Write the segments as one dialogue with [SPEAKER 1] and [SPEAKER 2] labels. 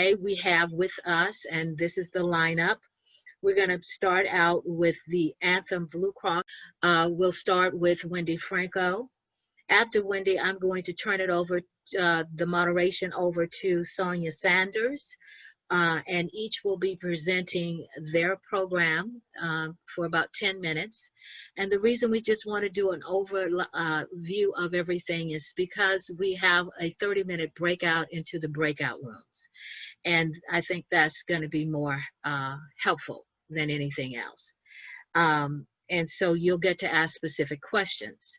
[SPEAKER 1] today we have with us, and this is the lineup. We're going to start out with the Anthem Blue Cross. We'll start with Wendy Franco. After Wendy, I'm going to turn it over, the moderation over to Sonia Sanders, and each will be presenting their program for about 10 minutes. And the reason we just want to do an overview of everything is because we have a 30-minute breakout into the breakout rooms. And I think that's going to be more helpful than anything else. And so you'll get to ask specific questions.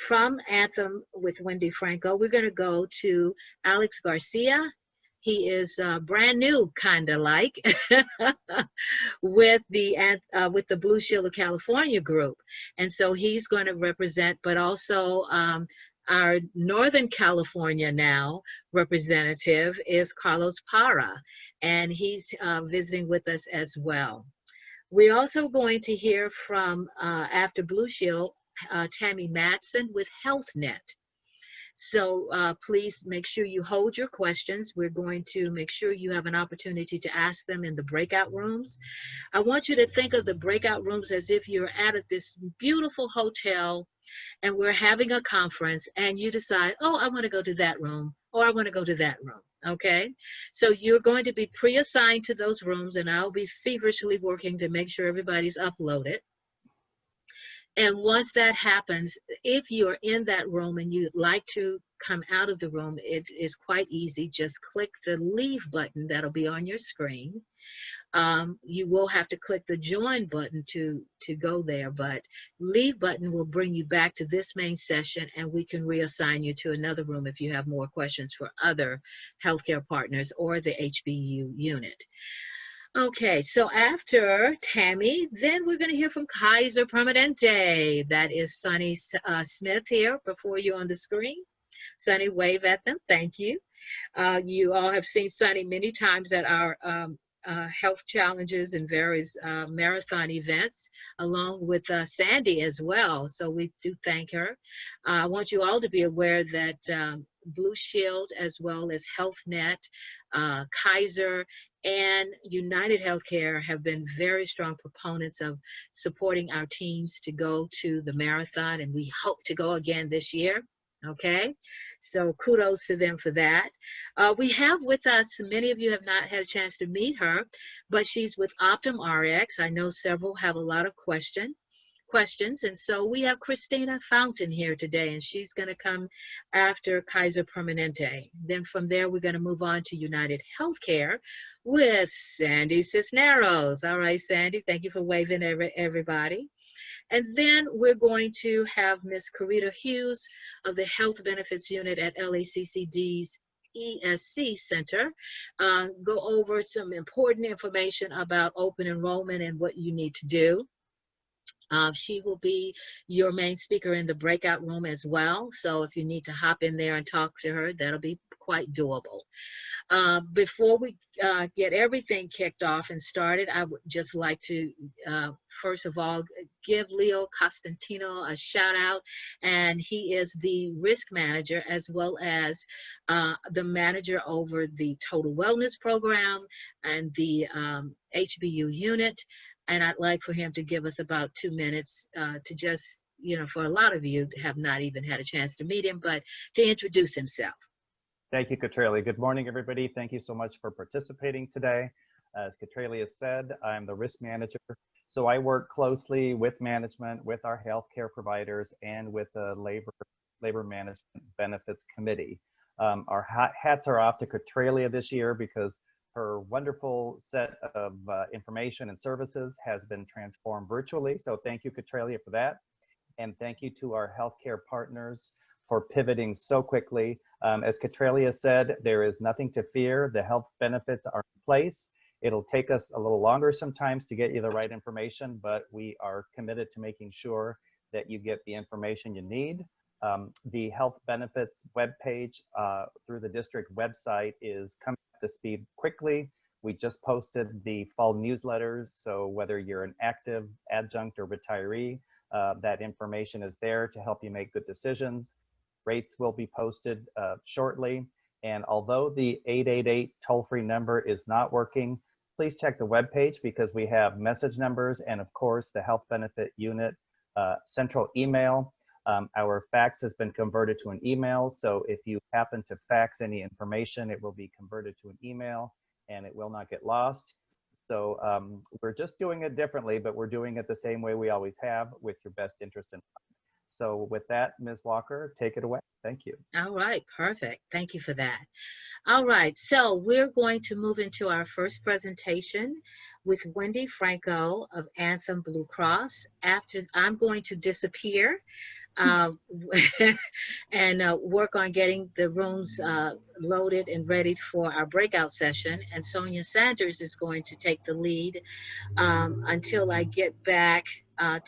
[SPEAKER 1] From Anthem with Wendy Franco, we're going to go to Alex Garcia. He is brand new, kind of like, with the Blue Shield of California group. And so he's going to represent, but also our Northern California now representative is Carlos Parra, and he's visiting with us as well. We're also going to hear from, after Blue Shield, Tammy Matson with HealthNet. So please make sure you hold your questions. We're going to make sure you have an opportunity to ask them in the breakout rooms. I want you to think of the breakout rooms as if you're at this beautiful hotel and we're having a conference and you decide, oh, I want to go to that room or I want to go to that room. Okay, so you're going to be pre-assigned to those rooms, and I'll be feverishly working to make sure everybody's uploaded. And once that happens, if you're in that room and you'd like to come out of the room, it is quite easy. Just click the leave button that'll be on your screen. You will have to click the join button to go there, but leave button will bring you back to this main session, and we can reassign you to another room if you have more questions for other healthcare partners or the HBU unit. Okay, so after Tammy, then we're going to hear from Kaiser Permanente. That is Sunny Smith here before you on the screen. Sunny, wave at them. Thank you. You all have seen Sunny many times at our health challenges and various marathon events, along with Sandy as well. So we do thank her. I want you all to be aware that Blue Shield, as well as HealthNet, Kaiser, and United Healthcare have been very strong proponents of supporting our teams to go to the marathon, and we hope to go again this year. Okay, so kudos to them for that. We have with us, many of you have not had a chance to meet her, but she's with Optum RX. I know several have a lot of questions, and so we have Christina Fountain here today, and she's going to come after Kaiser Permanente. Then from there, we're going to move on to United Healthcare with Sandy Cisneros. All right, Sandy, thank you for waving everybody. And then we're going to have Ms. Carita Hughes of the Health Benefits Unit at LACCD's ESC Center, go over some important information about open enrollment and what you need to do. She will be your main speaker in the breakout room as well. So if you need to hop in there and talk to her, that'll be quite doable. Before we get everything kicked off and started, I would just like to, first of all, give Leo Costantino a shout out. And he is the risk manager as well as the manager over the Total Wellness Program and the HBU unit. And I'd like for him to give us about 2 minutes to just, for a lot of you have not even had a chance to meet him, but to introduce himself.
[SPEAKER 2] Thank you, Katralia. Good morning, everybody. Thank you so much for participating today. As Katralia said, I'm the risk manager. So I work closely with management, with our healthcare providers, and with the Labor Management Benefits Committee. Our hats are off to Katralia this year because her wonderful set of information and services has been transformed virtually. So thank you, Katralia, for that. And thank you to our healthcare partners for pivoting so quickly. As Katralia said, there is nothing to fear. The health benefits are in place. It'll take us a little longer sometimes to get you the right information, but we are committed to making sure that you get the information you need. The health benefits webpage through the district website is coming up to speed quickly. We just posted the fall newsletters, so whether you're an active, adjunct, or retiree, that information is there to help you make good decisions. Rates will be posted shortly, And although the 888 toll-free number is not working, please check the webpage because we have message numbers and of course the Health Benefit Unit central email. Our fax has been converted to an email, so if you happen to fax any information, it will be converted to an email and it will not get lost. So we're just doing it differently, but we're doing it the same way we always have, with your best interest in mind. So with that, Ms. Walker, take it away. Thank you.
[SPEAKER 1] All right, perfect. Thank you for that. All right, so we're going to move into our first presentation with Wendy Franco of Anthem Blue Cross. After, I'm going to disappear and work on getting the rooms loaded and ready for our breakout session. And Sonia Sanders is going to take the lead until I get back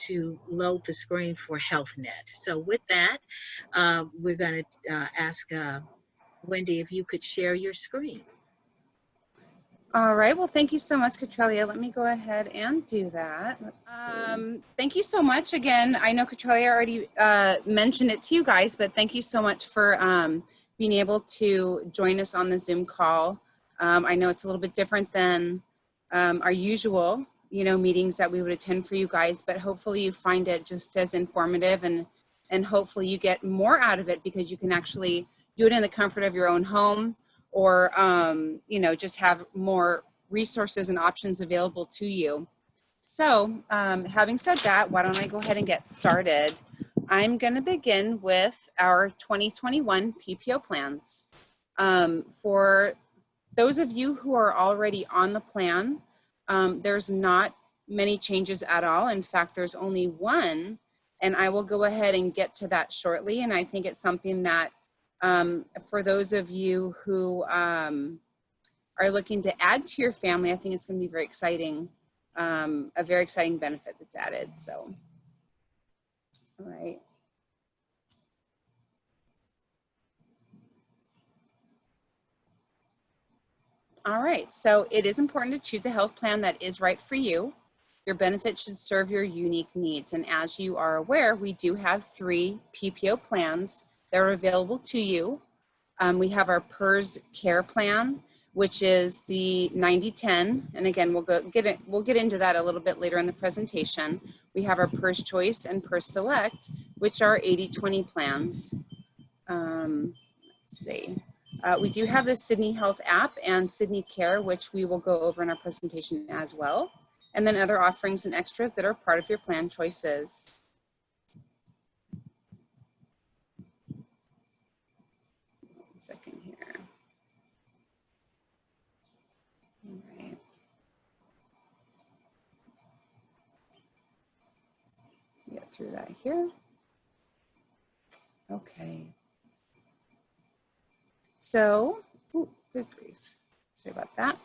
[SPEAKER 1] to load the screen for HealthNet. So with that, we're going to ask Wendy if you could share your screen.
[SPEAKER 3] All right, well, thank you so much, Katrelia. Let me go ahead and do that. Let's see. Thank you so much again. I know Katrelia already mentioned it to you guys, but thank you so much for being able to join us on the Zoom call. I know it's a little bit different than our usual, meetings that we would attend for you guys, but hopefully you find it just as informative and hopefully you get more out of it because you can actually do it in the comfort of your own home, or just have more resources and options available to you. So having said that, why don't I go ahead and get started. I'm going to begin with our 2021 PPO plans. For those of you who are already on the plan, there's not many changes at all. In fact, there's only one, and I will go ahead and get to that shortly. And I think it's something that for those of you who are looking to add to your family, I think it's going to be very exciting, a very exciting benefit that's added. So, all right. All right, so it is important to choose a health plan that is right for you. Your benefit should serve your unique needs. And as you are aware, we do have 3 PPO plans that are available to you. We have our PERS Care Plan, which is the 90-10, and again, we'll get into that a little bit later in the presentation. We have our PERS Choice and PERS Select, which are 80-20 plans. Let's see. We do have the Sydney Health app and Sydney Care, which we will go over in our presentation as well, and then other offerings and extras that are part of your plan choices. Second here. All right. Get through that here. Okay. So, good grief. Sorry about that.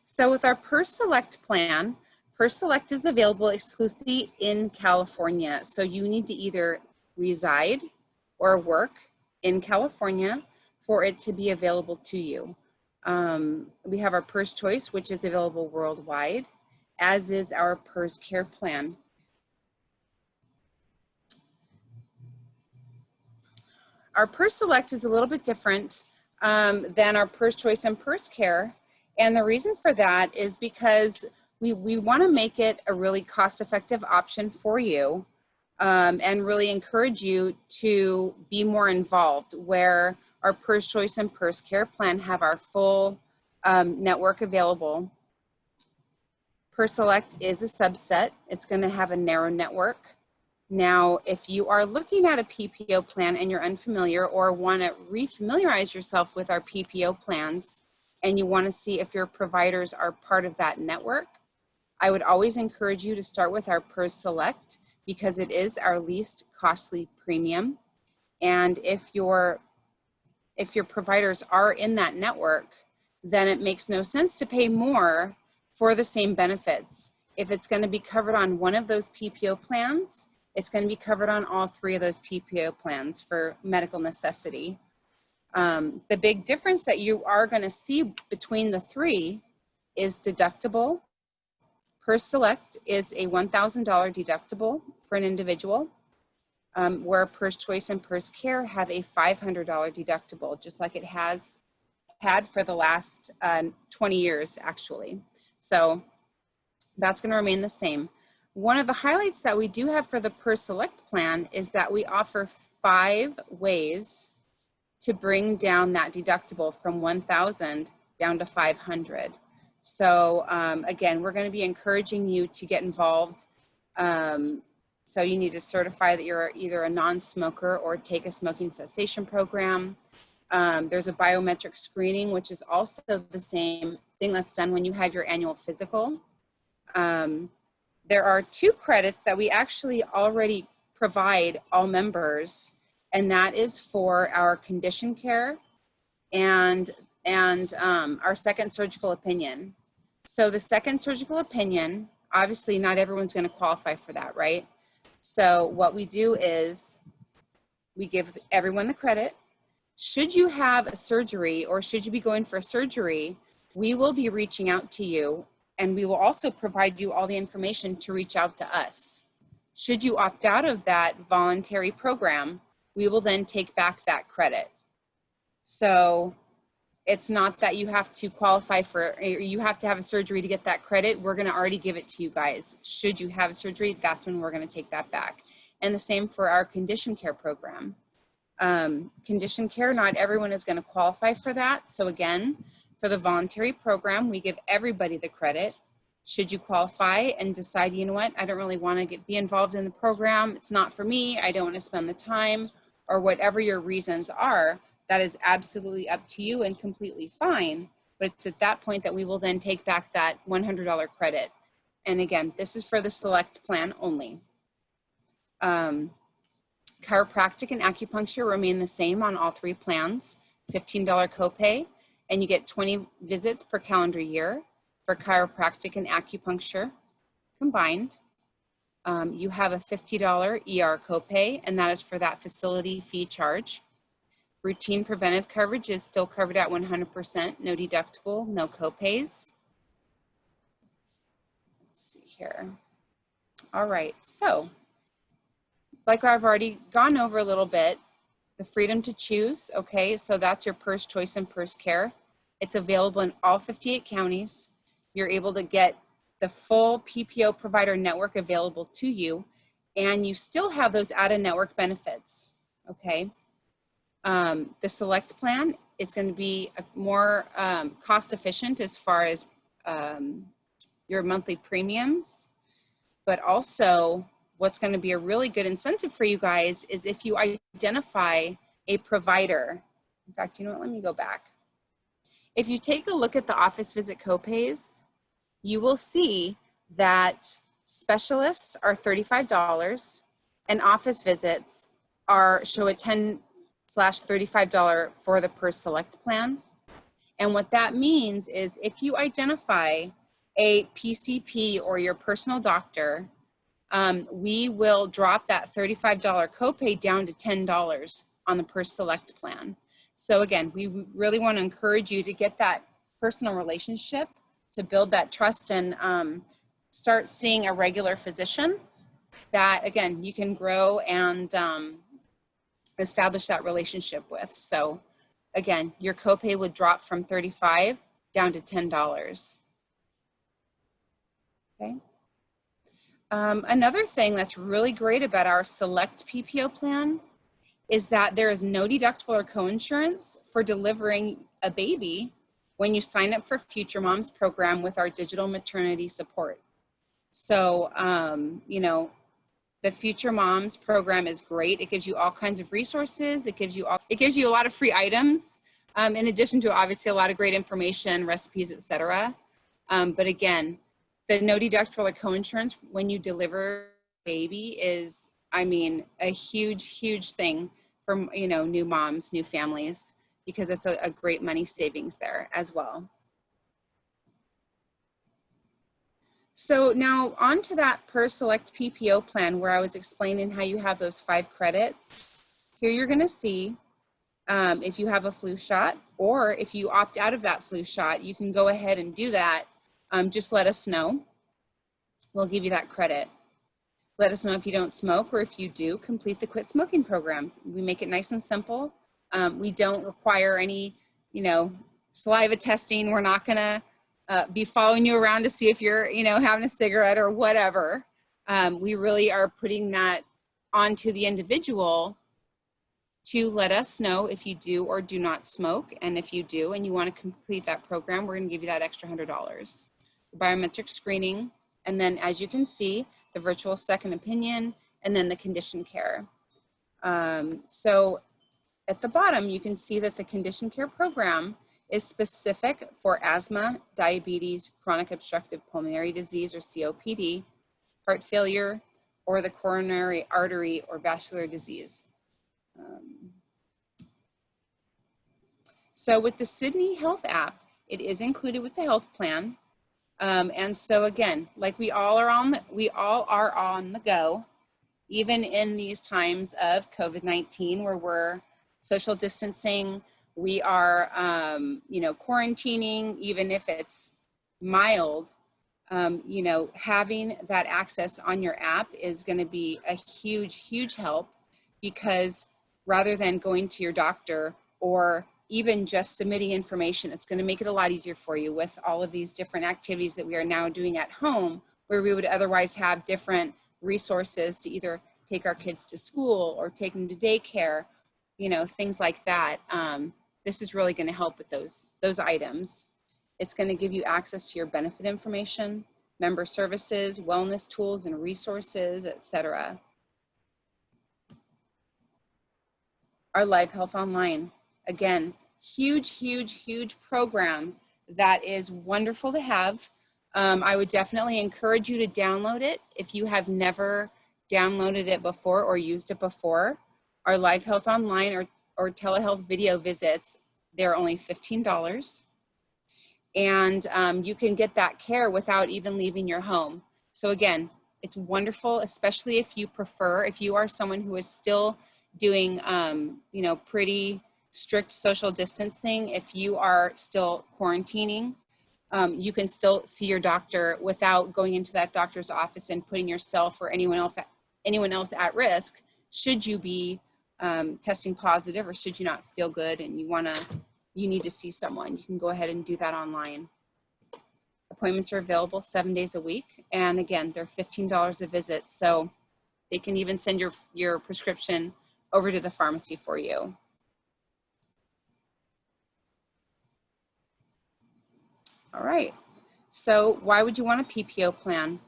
[SPEAKER 3] So with our PERS Select plan, PERS Select is available exclusively in California. So you need to either reside or work in California for it to be available to you. We have our PERS Choice, which is available worldwide, as is our PERS Care Plan. Our PERS Select is a little bit different than our PERS Choice and PERS Care. And the reason for that is because we want to make it a really cost-effective option for you and really encourage you to be more involved, where our PERS Choice and PERS Care Plan have our full network available. PERS Select is a subset. It's going to have a narrow network. Now, if you are looking at a PPO plan and you're unfamiliar or want to refamiliarize yourself with our PPO plans and you want to see if your providers are part of that network, I would always encourage you to start with our PERS Select because it is our least costly premium. And if your providers are in that network, then it makes no sense to pay more for the same benefits. If it's going to be covered on one of those PPO plans, it's going to be covered on all 3 of those PPO plans for medical necessity. The big difference that you are going to see between the 3 is deductible. PERS Select is a $1,000 deductible for an individual, where PERS Choice and PERS Care have a $500 deductible, just like it has had for the last 20 years, actually. So that's going to remain the same. One of the highlights that we do have for the PERS Select plan is that we offer 5 ways to bring down that deductible from 1,000 down to 500. So again, we're going to be encouraging you to get involved. So you need to certify that you're either a non-smoker or take a smoking cessation program. There's a biometric screening, which is also the same thing that's done when you have your annual physical. There are 2 credits that we actually already provide all members, and that is for our condition care and our second surgical opinion. So the second surgical opinion, obviously not everyone's going to qualify for that, right? So what we do is we give everyone the credit. Should you have a surgery or should you be going for a surgery, we will be reaching out to you, and we will also provide you all the information to reach out to us. Should you opt out of that voluntary program, we will then take back that credit. So it's not that you have to qualify for, or you have to have a surgery to get that credit. We're going to already give it to you guys. Should you have a surgery, that's when we're going to take that back. And the same for our condition care program. Condition care, not everyone is going to qualify for that. So again, for the voluntary program, we give everybody the credit. Should you qualify and decide, you know what, I don't really want to be involved in the program, it's not for me, I don't want to spend the time, or whatever your reasons are, that is absolutely up to you and completely fine. But it's at that point that we will then take back that $100 credit. And again, this is for the Select plan only. Chiropractic and acupuncture remain the same on all 3 plans, $15 copay, and you get 20 visits per calendar year for chiropractic and acupuncture combined. You have a $50 ER copay, and that is for that facility fee charge. Routine preventive coverage is still covered at 100%, no deductible, no copays. Let's see here. All right, so like I've already gone over a little bit, the freedom to choose, okay, so that's your PERS Choice and PERS Care. It's available in all 58 counties. You're able to get the full PPO provider network available to you, and you still have those out-of-network benefits, okay? The Select plan is going to be more cost efficient as far as your monthly premiums, but also what's going to be a really good incentive for you guys is if you identify a provider. In fact, you know what, let me go back. If you take a look at the office visit copays, you will see that specialists are $35 and office visits show a $10/$35 for the PERS Select plan. And what that means is if you identify a PCP or your personal doctor, we will drop that $35 copay down to $10 on the PERS Select plan. So again, we really want to encourage you to get that personal relationship, to build that trust, and start seeing a regular physician that, again, you can grow and establish that relationship with. So again, your copay would drop from $35 down to $10. Okay. Another thing that's really great about our Select PPO plan is that there is no deductible or coinsurance for delivering a baby when you sign up for Future Moms program with our digital maternity support. So, you know, the Future Moms program is great. It gives you all kinds of resources. It gives you a lot of free items, in addition to obviously a lot of great information, recipes, etc. But again, the no deductible or coinsurance when you deliver a baby is, I mean, a huge, huge thing for, you know, new moms, new families, because it's a great money savings there as well. So now on to that PERS Select PPO plan where I was explaining how you have those 5 credits. Here you're going to see if you have a flu shot, or if you opt out of that flu shot, you can go ahead and do that. Just let us know. We'll give you that credit. Let us know if you don't smoke, or if you do, complete the quit smoking program. We make it nice and simple. We don't require any, you know, saliva testing. We're not gonna be following you around to see if you're, you know, having a cigarette or whatever. We really are putting that onto the individual to let us know if you do or do not smoke. And if you do and you want to complete that program, we're going to give you that extra $100. The biometric screening, and then as you can see, the virtual second opinion, and then the condition care. So at the bottom, you can see that the condition care program is specific for asthma, diabetes, chronic obstructive pulmonary disease or COPD, heart failure, or the coronary artery or vascular disease. So with the Sydney Health app, it is included with the health plan. And so again, like we all are on the go, even in these times of COVID-19 where we're social distancing, we are, you know, quarantining, even if it's mild, you know, having that access on your app is going to be a huge, huge help, because rather than going to your doctor or even just submitting information, it's going to make it a lot easier for you with all of these different activities that we are now doing at home, where we would otherwise have different resources to either take our kids to school or take them to daycare, you know, things like that. This is really going to help with those items. It's going to give you access to your benefit information, member services, wellness tools and resources, etc. Our Live Health Online, again, huge, huge, huge program that is wonderful to have. I would definitely encourage you to download it if you have never downloaded it before or used it before. Our Live Health Online or telehealth video visits, they're only $15. And you can get that care without even leaving your home. So again, it's wonderful, especially if you prefer, if you are someone who is still doing, you know, pretty strict social distancing. If you are still quarantining, you can still see your doctor without going into that doctor's office and putting yourself or anyone else at risk, should you be testing positive or should you not feel good and you need to see someone. You can go ahead and do that online. Appointments are available 7 days a week. And again, they're $15 a visit. So they can even send your prescription over to the pharmacy for you. All right. So why would you want a PPO plan?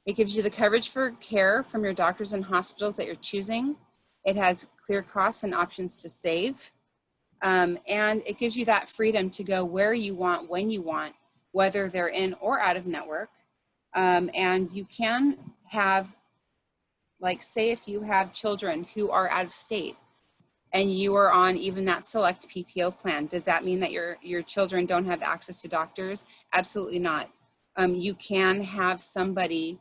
[SPEAKER 3] It gives you the coverage for care from your doctors and hospitals that you're choosing. It has clear costs and options to save. And it gives you that freedom to go where you want, when you want, whether they're in or out of network. And you can have, like, say if you have children who are out of state and you are on even that select PPO plan, does that mean that your children don't have access to doctors? Absolutely not. You can have somebody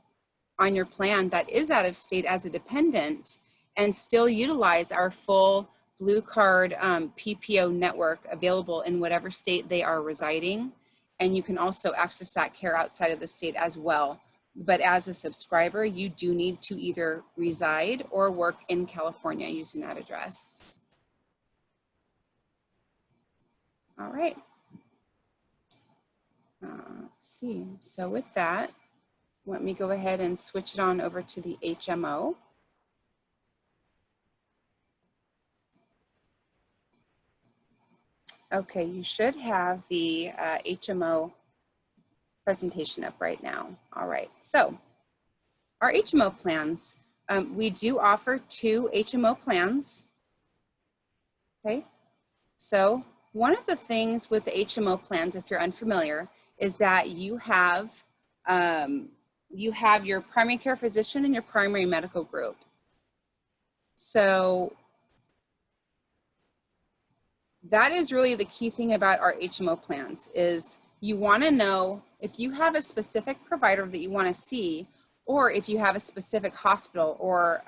[SPEAKER 3] on your plan that is out of state as a dependent and still utilize our full Blue Card PPO network available in whatever state they are residing. And you can also access that care outside of the state as well. But as a subscriber, you do need to either reside or work in California using that address. All right. Let's see. So with that, let me go ahead and switch it on over to the HMO. Okay, you should have the HMO presentation up right now. All right, so our HMO plans, we do offer 2 HMO plans. Okay, so one of the things with the HMO plans, if you're unfamiliar, is that you have your primary care physician and your primary medical group. So that is really the key thing about our HMO plans, is you want to know if you have a specific provider that you want to see, or if you have a specific hospital, or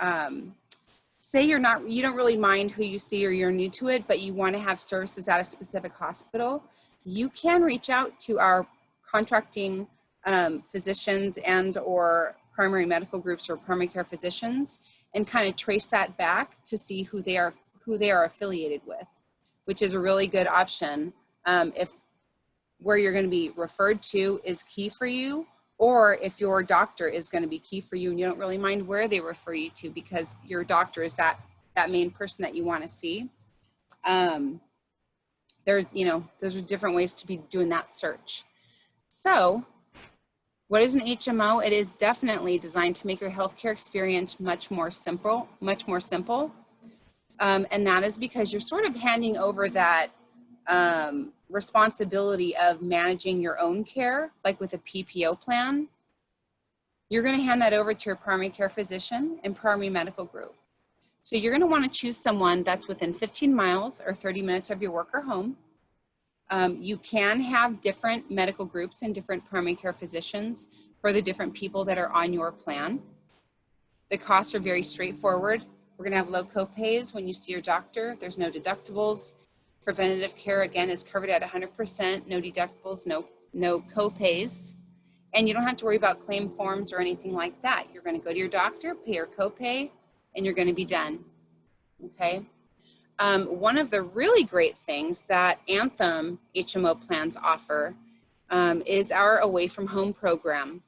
[SPEAKER 3] say you don't really mind who you see or you're new to it, but you want to have services at a specific hospital, you can reach out to our contracting physicians and or primary medical groups or primary care physicians and kind of trace that back to see who they are affiliated with, which is a really good option. If where you're going to be referred to is key for you, or if your doctor is going to be key for you and you don't really mind where they refer you to because your doctor is that main person that you want to see. Those are different ways to be doing that search. So what is an HMO? It is definitely designed to make your healthcare experience much more simple. And that is because you're sort of handing over that responsibility of managing your own care, like with a PPO plan. You're going to hand that over to your primary care physician and primary medical group. So you're going to want to choose someone that's within 15 miles or 30 minutes of your work or home. You can have different medical groups and different primary care physicians for the different people that are on your plan. The costs are very straightforward. We're going to have low copays when you see your doctor. There's no deductibles. Preventative care, again, is covered at 100%, no deductibles, no copays. And you don't have to worry about claim forms or anything like that. You're going to go to your doctor, pay your copay, and you're going to be done, okay? One of the really great things that Anthem HMO plans offer is our Away from Home program.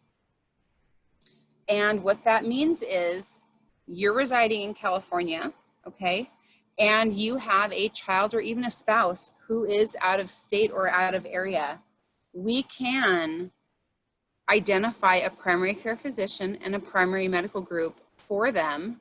[SPEAKER 3] And what that means is you're residing in California, okay? And you have a child or even a spouse who is out of state or out of area. We can identify a primary care physician and a primary medical group for them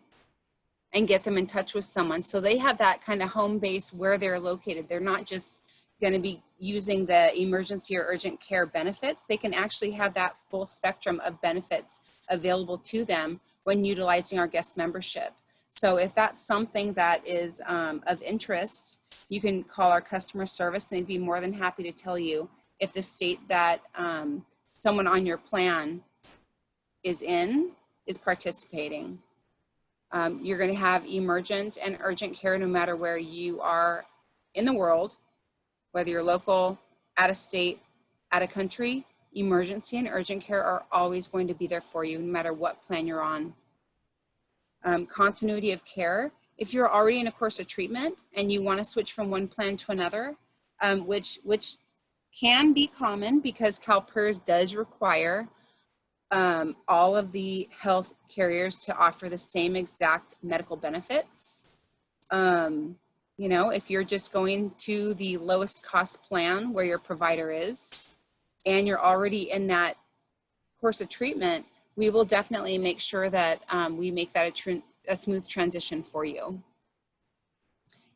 [SPEAKER 3] and get them in touch with someone. So they have that kind of home base where they're located. They're not just going to be using the emergency or urgent care benefits. They can actually have that full spectrum of benefits available to them when utilizing our guest membership. So if that's something that is of interest, you can call our customer service and they'd be more than happy to tell you if the state that someone on your plan is in is participating. You're going to have emergent and urgent care no matter where you are in the world, whether you're local, out of state, out of country. Emergency and urgent care are always going to be there for you no matter what plan you're on. Continuity of care. If you're already in a course of treatment and you want to switch from one plan to another, which can be common because CalPERS does require all of the health carriers to offer the same exact medical benefits. If you're just going to the lowest cost plan where your provider is and you're already in that course of treatment, we will definitely make sure that we make that a smooth transition for you.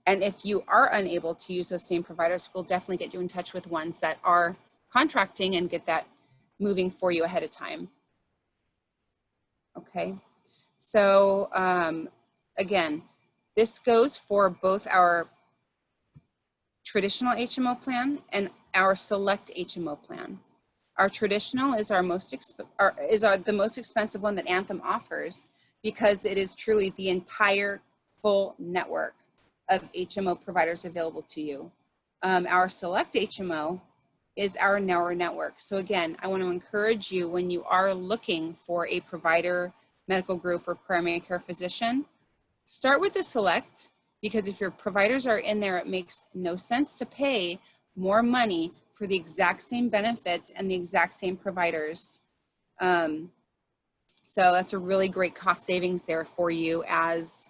[SPEAKER 3] And if you are unable to use those same providers, we'll definitely get you in touch with ones that are contracting and get that moving for you ahead of time. Okay, so again, this goes for both our traditional HMO plan and our select HMO plan. Our traditional is the most expensive one that Anthem offers because it is truly the entire full network of HMO providers available to you. Our select HMO is our narrower network. So again, I want to encourage you when you are looking for a provider, medical group, or primary care physician, start with the select, because if your providers are in there, it makes no sense to pay more money for the exact same benefits and the exact same providers. So that's a really great cost savings there for you as,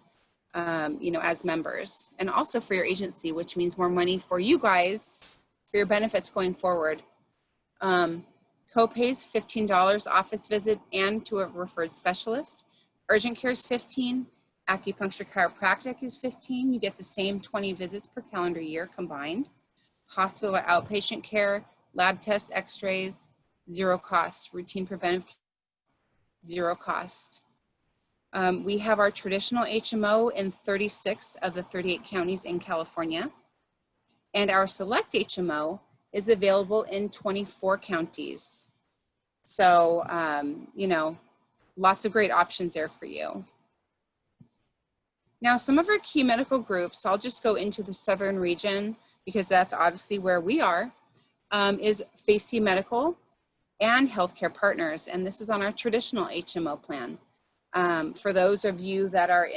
[SPEAKER 3] as members, and also for your agency, which means more money for you guys for your benefits going forward. Copays, $15 office visit and to a referred specialist. Urgent care is $15. Acupuncture chiropractic is $15. You get the same 20 visits per calendar year combined. Hospital or outpatient care, lab tests, x-rays, zero cost. Routine preventive care, zero cost. We have our traditional HMO in 36 of the 38 counties in California. And our select HMO is available in 24 counties. So, lots of great options there for you. Now, some of our key medical groups, I'll just go into the southern region because that's obviously where we are, is Facey Medical and Healthcare Partners. And this is on our traditional HMO plan. For those of you that are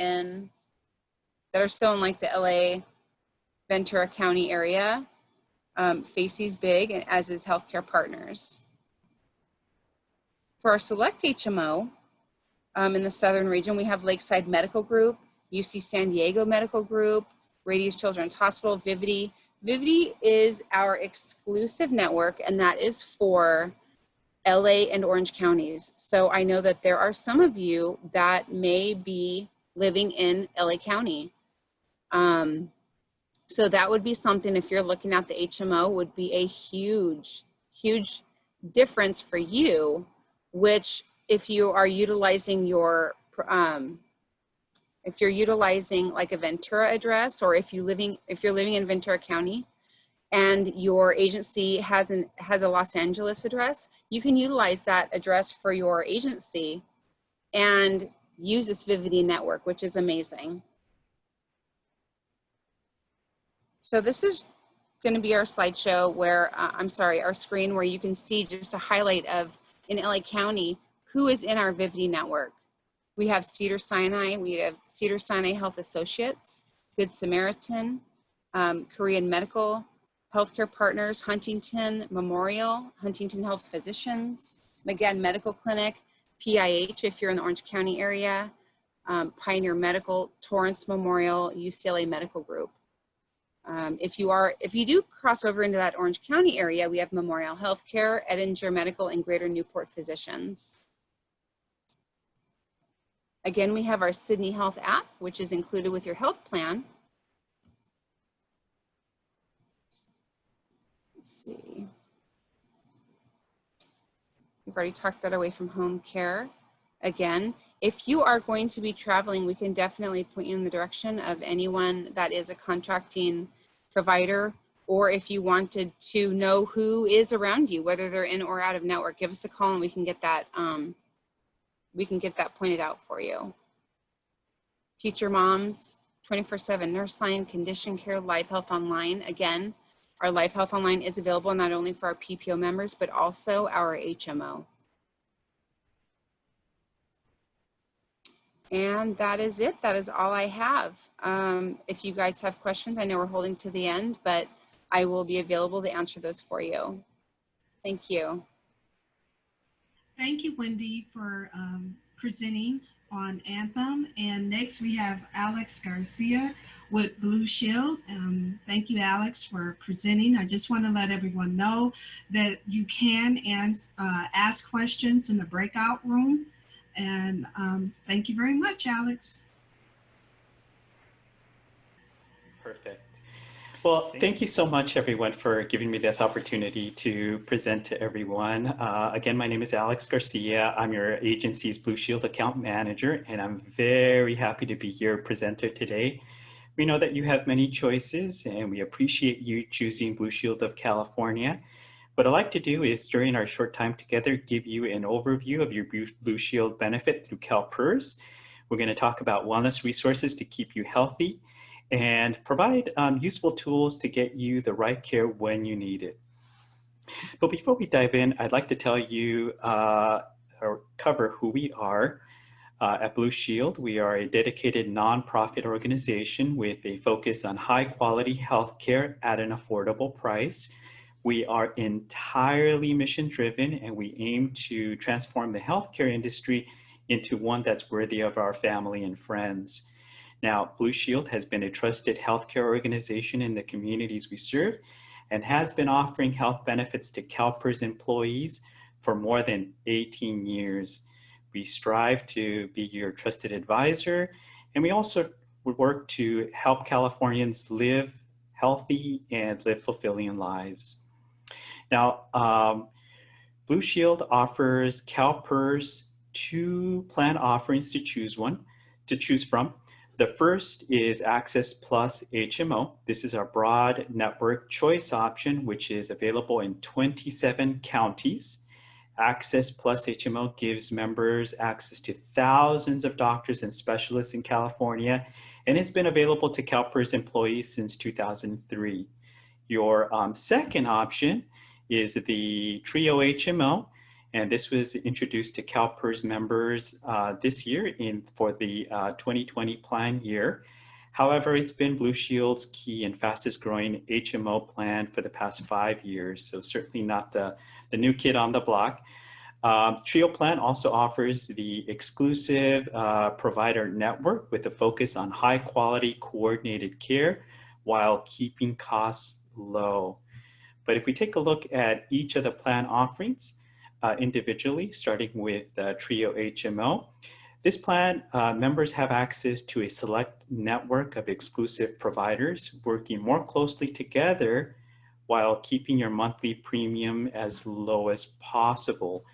[SPEAKER 3] still in like the LA Ventura County area, Facey's big, as is Healthcare Partners. For our select HMO in the southern region, we have Lakeside Medical Group, UC San Diego Medical Group, Radius Children's Hospital, Vivity. Vivity is our exclusive network, and that is for LA and Orange counties. So I know that there are some of you that may be living in LA County. So that would be something, if you're looking at the HMO, would be a huge, huge difference for you, which if you are utilizing your, if you're utilizing like a Ventura address, or if you're living in Ventura County and your agency has a Los Angeles address, you can utilize that address for your agency and use this Vivity network, which is amazing. So this is going to be our slideshow where, our screen where you can see just a highlight of, in LA County, who is in our Vivity network. We have Cedars-Sinai, we have Cedars-Sinai Health Associates, Good Samaritan, Korean Medical, Healthcare Partners, Huntington Memorial, Huntington Health Physicians, McGann Medical Clinic, PIH if you're in the Orange County area, Pioneer Medical, Torrance Memorial, UCLA Medical Group. If you do cross over into that Orange County area, we have Memorial Healthcare, Edinger Medical, and Greater Newport Physicians. Again, we have our Sydney Health app, which is included with your health plan. Let's see. We've already talked about away from home care. Again, if you are going to be traveling, we can definitely point you in the direction of anyone that is a contracting provider, or if you wanted to know who is around you, whether they're in or out of network, give us a call and we can get that pointed out for you. Future Moms, 24/7 Nurse Line, Condition Care, Live Health Online. Again, our Live Health Online is available not only for our PPO members, but also our HMO. And that is it. That is all I have. If you guys have questions, I know we're holding to the end, but I will be available to answer those for you. Thank you.
[SPEAKER 4] Thank you, Wendy, for presenting on Anthem. And next we have Alex Garcia with Blue Shield. Thank you, Alex, for presenting. I just want to let everyone know that you can ask questions in the breakout room. And thank you very much, Alex.
[SPEAKER 5] Perfect. Well, thank you so much, everyone, for giving me this opportunity to present to everyone. Again, my name is Alex Garcia. I'm your agency's Blue Shield account manager, and I'm very happy to be your presenter today. We know that you have many choices, and we appreciate you choosing Blue Shield of California. What I'd like to do is, during our short time together, give you an overview of your Blue Shield benefit through CalPERS. We're going to talk about wellness resources to keep you healthy and provide useful tools to get you the right care when you need it. But before we dive in, I'd like to tell you or cover who we are. At Blue Shield, we are a dedicated nonprofit organization with a focus on high quality healthcare at an affordable price. We are entirely mission driven, and we aim to transform the healthcare industry into one that's worthy of our family and friends. Now, Blue Shield has been a trusted healthcare organization in the communities we serve and has been offering health benefits to CalPERS employees for more than 18 years. We strive to be your trusted advisor, and we also work to help Californians live healthy and live fulfilling lives. Now, Blue Shield offers CalPERS 2 plan offerings to choose from. The first is Access Plus HMO. This is our broad network choice option, which is available in 27 counties. Access Plus HMO gives members access to thousands of doctors and specialists in California, and it's been available to CalPERS employees since 2003. Your second option is the Trio HMO, and this was introduced to CalPERS members this year for the 2020 plan year. However, it's been Blue Shield's key and fastest growing HMO plan for the past 5 years, so certainly not the new kid on the block. Trio plan also offers the exclusive provider network with a focus on high quality coordinated care while keeping costs low. But if we take a look at each of the plan offerings individually, starting with Trio HMO, this plan, members have access to a select network of exclusive providers working more closely together while keeping your monthly premium as low as possible.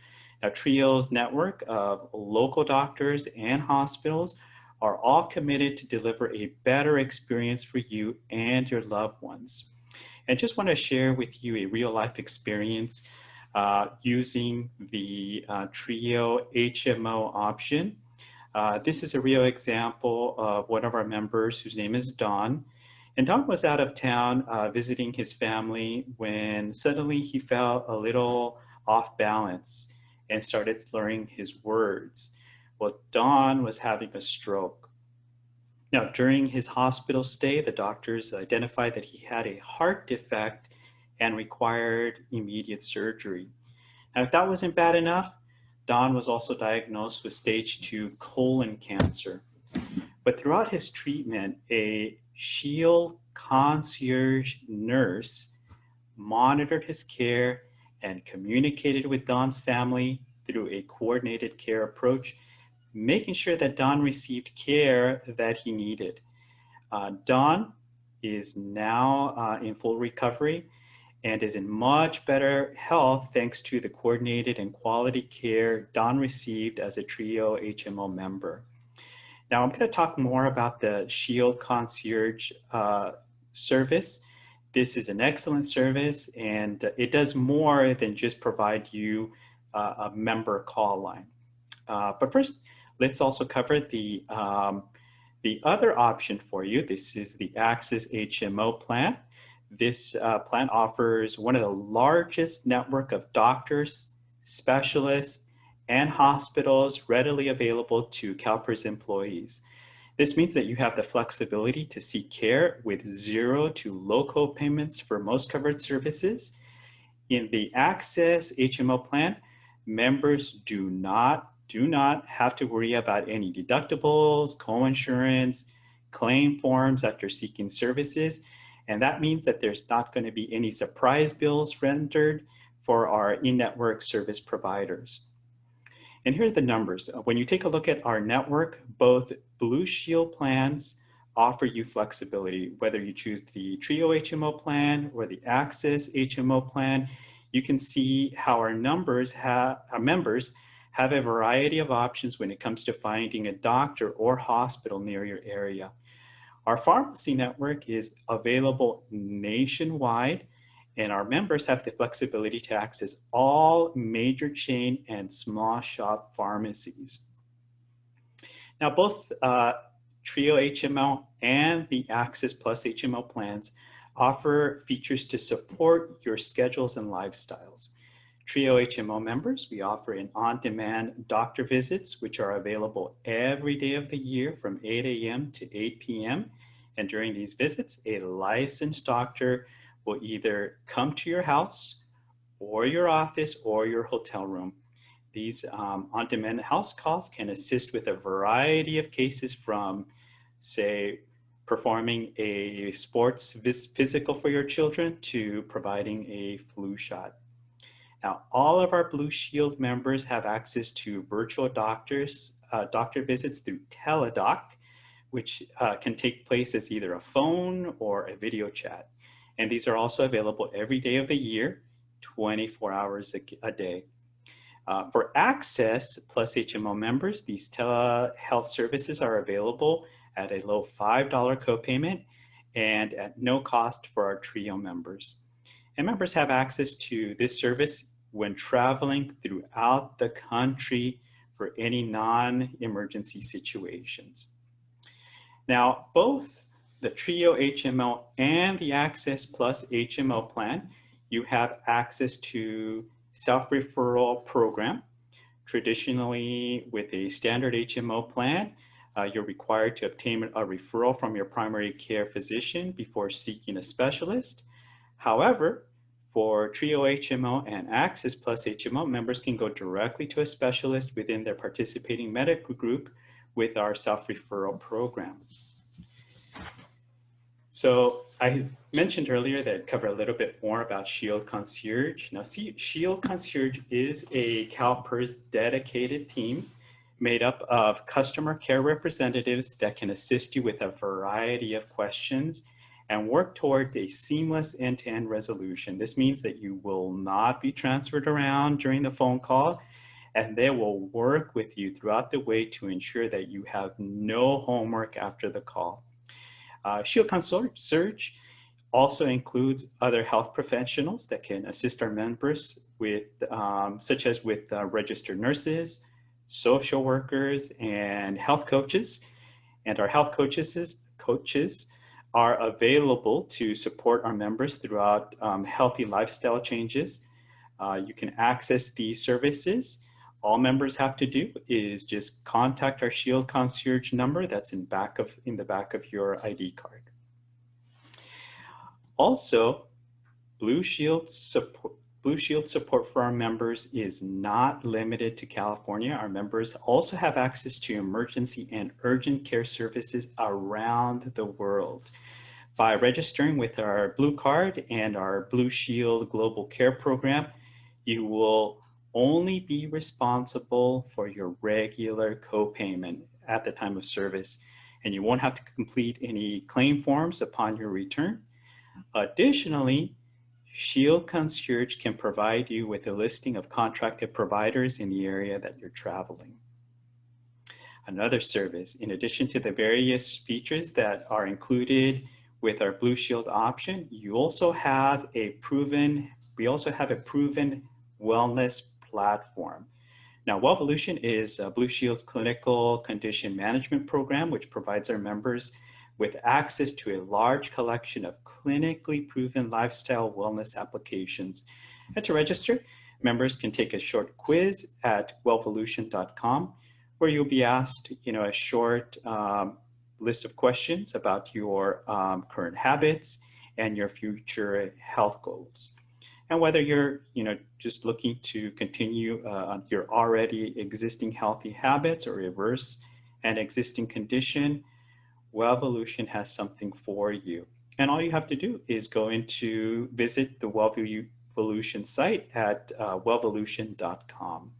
[SPEAKER 5] Now, Trio's network of local doctors and hospitals are all committed to deliver a better experience for you and your loved ones. And just want to share with you a real life experience using the Trio HMO option. This is a real example of one of our members whose name is Don. And Don was out of town visiting his family when suddenly he felt a little off balance and started slurring his words. Well, Don was having a stroke. Now, during his hospital stay, the doctors identified that he had a heart defect and required immediate surgery. Now, if that wasn't bad enough, Don was also diagnosed with stage 2 colon cancer. But throughout his treatment, a Shield concierge nurse monitored his care and communicated with Don's family through a coordinated care approach, making sure that Don received care that he needed. Don is now in full recovery and is in much better health thanks to the coordinated and quality care Don received as a Trio HMO member. Now I'm going to talk more about the Shield Concierge service. This is an excellent service, and it does more than just provide you a member call line. But first, let's also cover the other option for you. This is the Access HMO plan. This plan offers one of the largest network of doctors, specialists, and hospitals readily available to CalPERS employees. This means that you have the flexibility to seek care with 0 to low co-payments for most covered services. In the Access HMO plan, members do not have to worry about any deductibles, co-insurance, claim forms after seeking services. And that means that there's not going to be any surprise bills rendered for our in-network service providers. And here are the numbers. When you take a look at our network, both Blue Shield plans offer you flexibility. Whether you choose the Trio HMO plan or the Access HMO plan, you can see how our members have a variety of options when it comes to finding a doctor or hospital near your area. Our pharmacy network is available nationwide, and our members have the flexibility to access all major chain and small shop pharmacies. Now, both Trio HMO and the Access Plus HMO plans offer features to support your schedules and lifestyles. Trio HMO members, we offer an on-demand doctor visits, which are available every day of the year from 8 a.m. to 8 p.m. And during these visits, a licensed doctor will either come to your house or your office or your hotel room. These on-demand house calls can assist with a variety of cases from, say, performing a sports physical for your children to providing a flu shot. Now, all of our Blue Shield members have access to virtual doctor visits through Teledoc, which can take place as either a phone or a video chat. And these are also available every day of the year, 24 hours a day. For Access Plus HMO members, these telehealth services are available at a low $5 copayment and at no cost for our Trio members. And members have access to this service when traveling throughout the country for any non-emergency situations. Now, both the Trio HMO and the Access Plus HMO plan, you have access to self-referral program. Traditionally, with a standard HMO plan, You're required to obtain a referral from your primary care physician before seeking a specialist. However, for TRIO HMO and Access Plus HMO, members can go directly to a specialist within their participating medical group with our self-referral program. So I mentioned earlier that I'd cover a little bit more about Shield Concierge. Now, Shield Concierge is a CalPERS dedicated team made up of customer care representatives that can assist you with a variety of questions and work toward a seamless end-to-end resolution. This means that you will not be transferred around during the phone call, and they will work with you throughout the way to ensure that you have no homework after the call. Shield Concierge also includes other health professionals that can assist our members with, such as with registered nurses, social workers, and health coaches. And our health coaches are available to support our members throughout healthy lifestyle changes. You can access these services. All members have to do is just contact our Shield Concierge number that's in the back of your ID card. Also, Blue Shield support for our members is not limited to California. Our members also have access to emergency and urgent care services around the world. By registering with our Blue Card and our Blue Shield Global Care Program, you will only be responsible for your regular copayment at the time of service, and you won't have to complete any claim forms upon your return. Additionally, Shield Concierge can provide you with a listing of contracted providers in the area that you're traveling. Another service, in addition to the various features that are included with our Blue Shield option, we also have a proven wellness platform. Now, Wellvolution is Blue Shield's clinical condition management program, which provides our members with access to a large collection of clinically proven lifestyle wellness applications. And to register, members can take a short quiz at wellvolution.com, where you'll be asked, a short list of questions about your current habits and your future health goals. And whether you're, just looking to continue on your already existing healthy habits or reverse an existing condition, Wellvolution has something for you. And all you have to do is visit the Wellvolution site at wellvolution.com.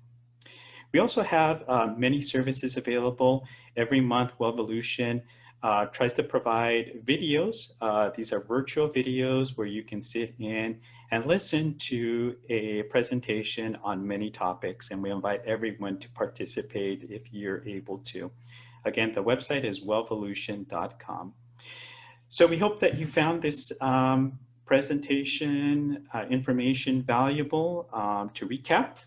[SPEAKER 5] We also have many services available. Every month, Wellvolution tries to provide videos. These are virtual videos where you can sit in and listen to a presentation on many topics, and we invite everyone to participate if you're able to. Again, the website is wellvolution.com. So we hope that you found this presentation information valuable. To recap,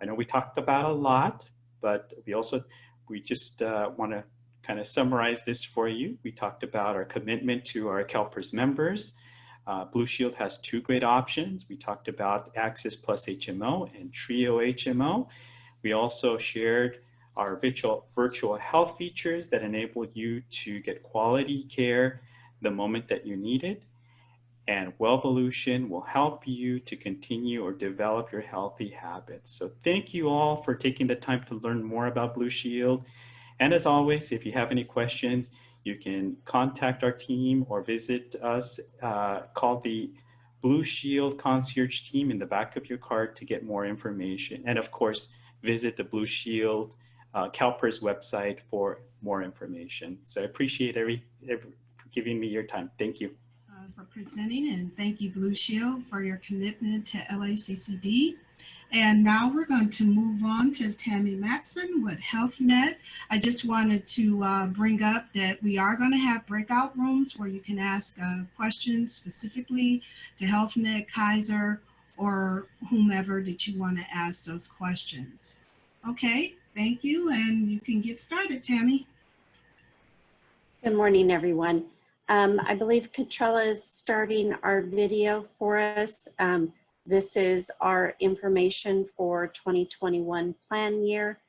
[SPEAKER 5] I know we talked about a lot, but we just want to kind of summarize this for you. We talked about our commitment to our CalPERS members. Blue Shield has two great options. We talked about Access Plus HMO and TRIO HMO. We also shared our virtual health features that enable you to get quality care the moment that you need it. And Wellvolution will help you to continue or develop your healthy habits. So thank you all for taking the time to learn more about Blue Shield. And as always, if you have any questions, you can contact our team or visit us, call the Blue Shield Concierge team in the back of your card to get more information. And of course, visit the Blue Shield CalPERS website for more information. So I appreciate for giving me your time. Thank you.
[SPEAKER 4] For presenting, and thank you, Blue Shield, for your commitment to LACCD. And now we're going to move on to Tammy Matson with HealthNet. I just wanted to bring up that we are going to have breakout rooms where you can ask questions specifically to HealthNet, Kaiser, or whomever that you want to ask those questions. Okay, thank you, and you can get started, Tammy.
[SPEAKER 6] Good morning, everyone. I believe Catrella is starting our video for us. This is our information for 2021 plan year.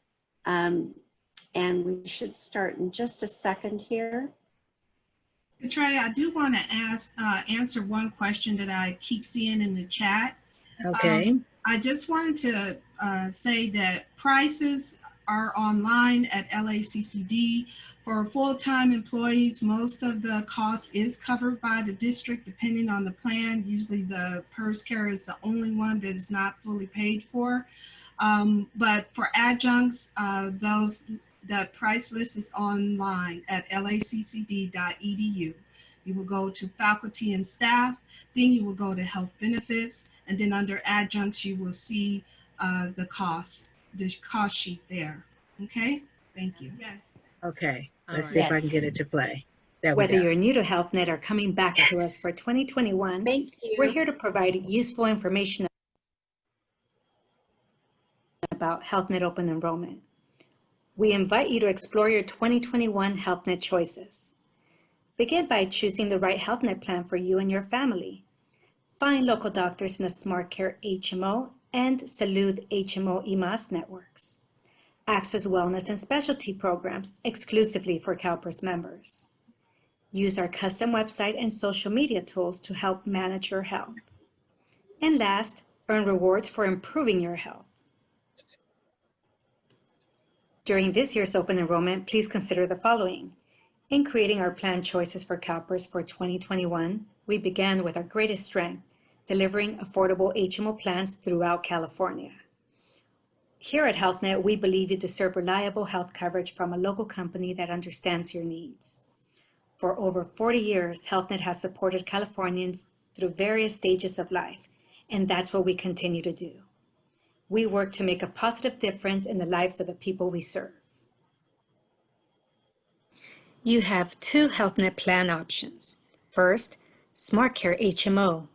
[SPEAKER 6] and we should start in just a second here.
[SPEAKER 4] Trey, I do want to answer one question that I keep seeing in the chat.
[SPEAKER 1] Okay.
[SPEAKER 4] I just wanted to say that prices are online at LACCD. For full-time employees, most of the cost is covered by the district, depending on the plan. Usually the PERS care is the only one that is not fully paid for. But for adjuncts, the price list is online at laccd.edu. You will go to faculty and staff, then you will go to health benefits, and then under adjuncts, you will see the cost sheet there. Okay, thank you. Yes.
[SPEAKER 1] Okay. Let's see if I can get it to play. There we
[SPEAKER 7] Whether
[SPEAKER 1] go.
[SPEAKER 7] you're new to Health Net or coming back to us for 2021,
[SPEAKER 6] Thank you.
[SPEAKER 7] we're here to provide useful information about Health Net Open Enrollment. We invite you to explore your 2021 Health Net choices. Begin by choosing the right Health Net plan for you and your family. Find local doctors in the SmartCare HMO and Salud HMO EMAS networks. Access wellness and specialty programs exclusively for CalPERS members. Use our custom website and social media tools to help manage your health. And last, earn rewards for improving your health. During this year's open enrollment, please consider the following. In creating our plan choices for CalPERS for 2021, we began with our greatest strength, delivering affordable HMO plans throughout California. Here at HealthNet, we believe you deserve reliable health coverage from a local company that understands your needs. For over 40 years, HealthNet has supported Californians through various stages of life, and that's what we continue to do. We work to make a positive difference in the lives of the people we serve. You have two HealthNet plan options. First, SmartCare HMO.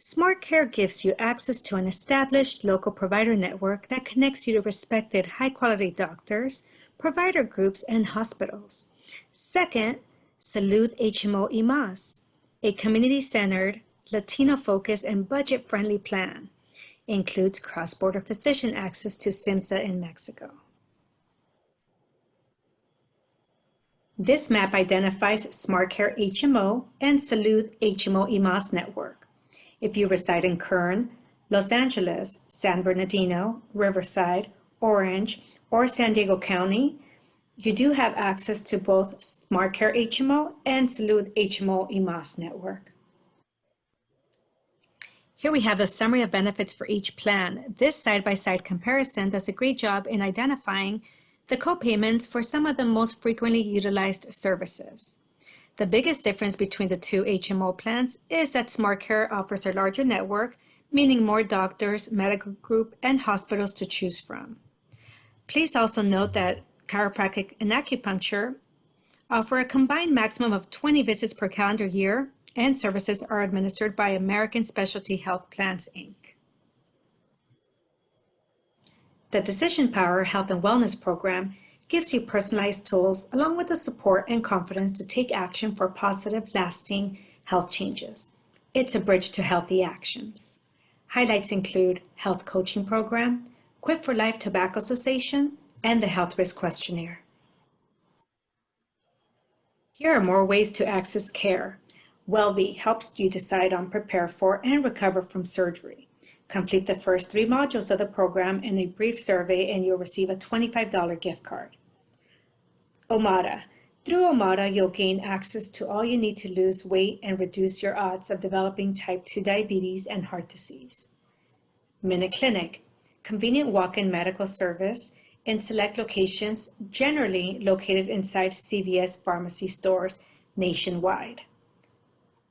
[SPEAKER 7] SmartCare gives you access to an established local provider network that connects you to respected high-quality doctors, provider groups, and hospitals. Second, Salud HMO EMAS, a community-centered, Latino-focused, and budget-friendly plan. Includes cross-border physician access to SIMSA in Mexico. This map identifies SmartCare HMO and Salud HMO EMAS network. If you reside in Kern, Los Angeles, San Bernardino, Riverside, Orange, or San Diego County, you do have access to both SmartCare HMO and Salud HMO EMAS network. Here we have a summary of benefits for each plan. This side-by-side comparison does a great job in identifying the co-payments for some of the most frequently utilized services. The biggest difference between the two HMO plans is that SmartCare offers a larger network, meaning more doctors, medical group, and hospitals to choose from. Please also note that chiropractic and acupuncture offer a combined maximum of 20 visits per calendar year, and services are administered by American Specialty Health Plans, Inc. The Decision Power Health and Wellness Program gives you personalized tools along with the support and confidence to take action for positive, lasting health changes. It's a bridge to healthy actions. Highlights include Health Coaching Program, Quit for Life Tobacco Cessation, and the Health Risk Questionnaire. Here are more ways to access care. WellBe helps you decide on, prepare for, and recover from surgery. Complete the first 3 modules of the program in a brief survey and you'll receive a $25 gift card. Omada. Through Omada, you'll gain access to all you need to lose weight and reduce your odds of developing type 2 diabetes and heart disease. MinuteClinic. Convenient walk-in medical service in select locations, generally located inside CVS pharmacy stores nationwide.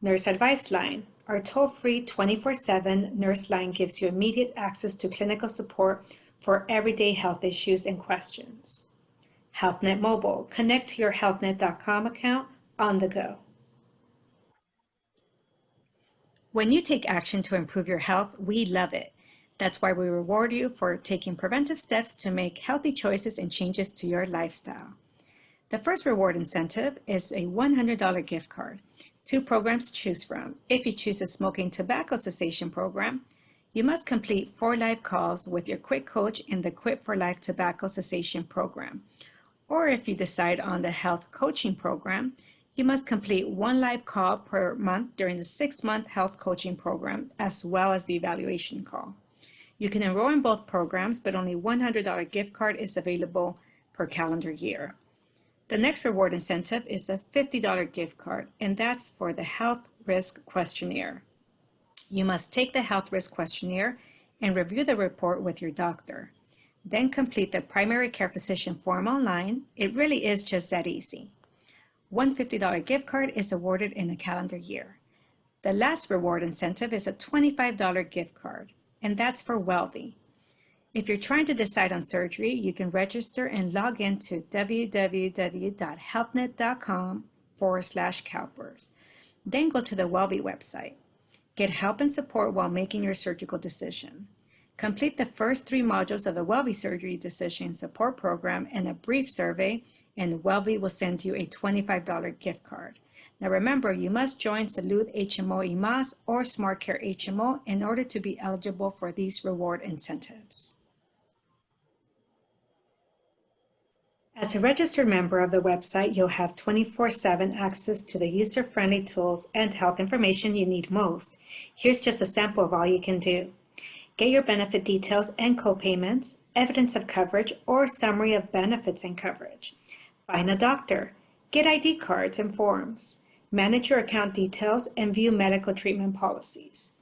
[SPEAKER 7] Nurse Advice Line. Our toll-free 24/7 nurse line gives you immediate access to clinical support for everyday health issues and questions. HealthNet Mobile. Connect to your healthnet.com account on the go. When you take action to improve your health, we love it. That's why we reward you for taking preventive steps to make healthy choices and changes to your lifestyle. The first reward incentive is a $100 gift card. 2 programs to choose from. If you choose a smoking tobacco cessation program, you must complete 4 live calls with your Quit Coach in the Quit for Life Tobacco Cessation program. Or if you decide on the health coaching program, you must complete 1 live call per month during the 6-month health coaching program, as well as the evaluation call. You can enroll in both programs, but only $100 gift card is available per calendar year. The next reward incentive is a $50 gift card, and that's for the health risk questionnaire. You must take the health risk questionnaire and review the report with your doctor. Then complete the primary care physician form online. It really is just that easy. One $50 gift card is awarded in a calendar year. The last reward incentive is a $25 gift card, and that's for Wellbe. If you're trying to decide on surgery, you can register and log into www.healthnet.com/CalPERS. Then go to the Wellbe website. Get help and support while making your surgical decision. Complete the first 3 modules of the Wellbe Surgery Decision Support Program and a brief survey, and Wellbe will send you a $25 gift card. Now remember, you must join Salud HMO IMAS or SmartCare HMO in order to be eligible for these reward incentives. As a registered member of the website, you'll have 24/7 access to the user-friendly tools and health information you need most. Here's just a sample of all you can do. Get your benefit details and co-payments, evidence of coverage or summary of benefits and coverage. Find a doctor, get ID cards and forms, manage your account details and view medical treatment policies.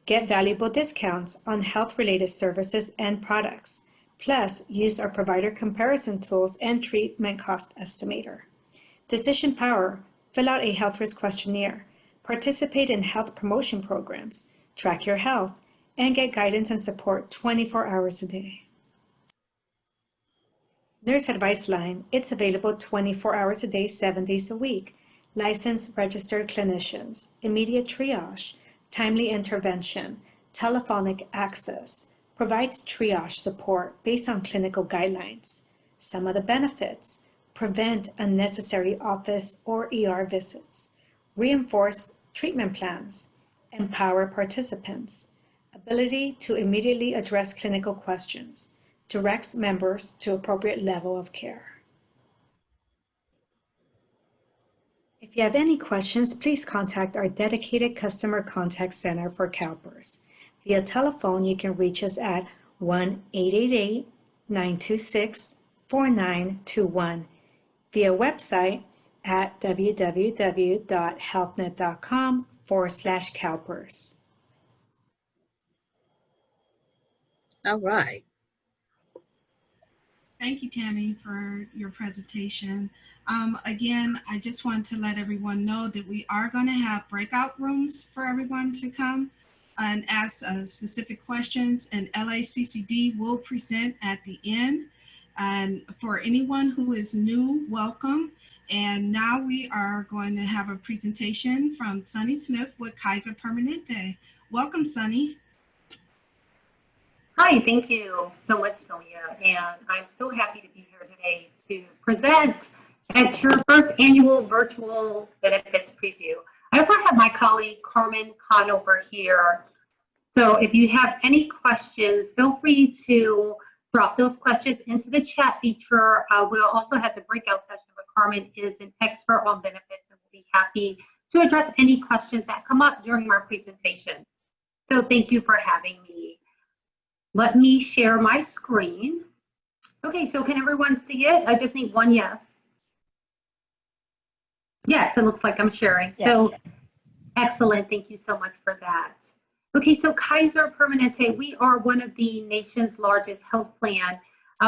[SPEAKER 7] Get valuable discounts on health-related services and products. Plus, use our provider comparison tools and treatment cost estimator. Decision power, fill out a health risk questionnaire, participate in health promotion programs, track your health, and get guidance and support 24 hours a day. Nurse Advice Line, it's available 24 hours a day, 7 days a week. Licensed registered clinicians, immediate triage, timely intervention, telephonic access, provides triage support based on clinical guidelines. Some of the benefits: prevent unnecessary office or ER visits, reinforce treatment plans, empower participants, ability to immediately address clinical questions, directs members to appropriate level of care. If you have any questions, please contact our dedicated customer contact center for CalPERS. Via telephone, you can reach us at 1-888-926-4921. Via website at www.healthnet.com/CalPERS.
[SPEAKER 1] All right.
[SPEAKER 4] Thank you, Tammy, for your presentation. Again, I just want to let everyone know that we are going to have breakout rooms for everyone to come and ask specific questions, and LACCD will present at the end. And for anyone who is new, welcome. And now we are going to have a presentation from Sunny Smith with Kaiser Permanente. Welcome, Sunny.
[SPEAKER 8] Hi, thank you so much, Sonia. And I'm so happy to be here today to present at your first annual virtual benefits preview. I also have my colleague Carmen Conover here. So if you have any questions, feel free to drop those questions into the chat feature. We'll also have the breakout session where Carmen is an expert on benefits and will be happy to address any questions that come up during our presentation. So thank you for having me. Let me share my screen. Okay, so can everyone see it? I just need one yes. Yes, it looks like I'm sharing. Yes. So excellent, thank you so much for that. Okay, so Kaiser Permanente, we are one of the nation's largest health plan.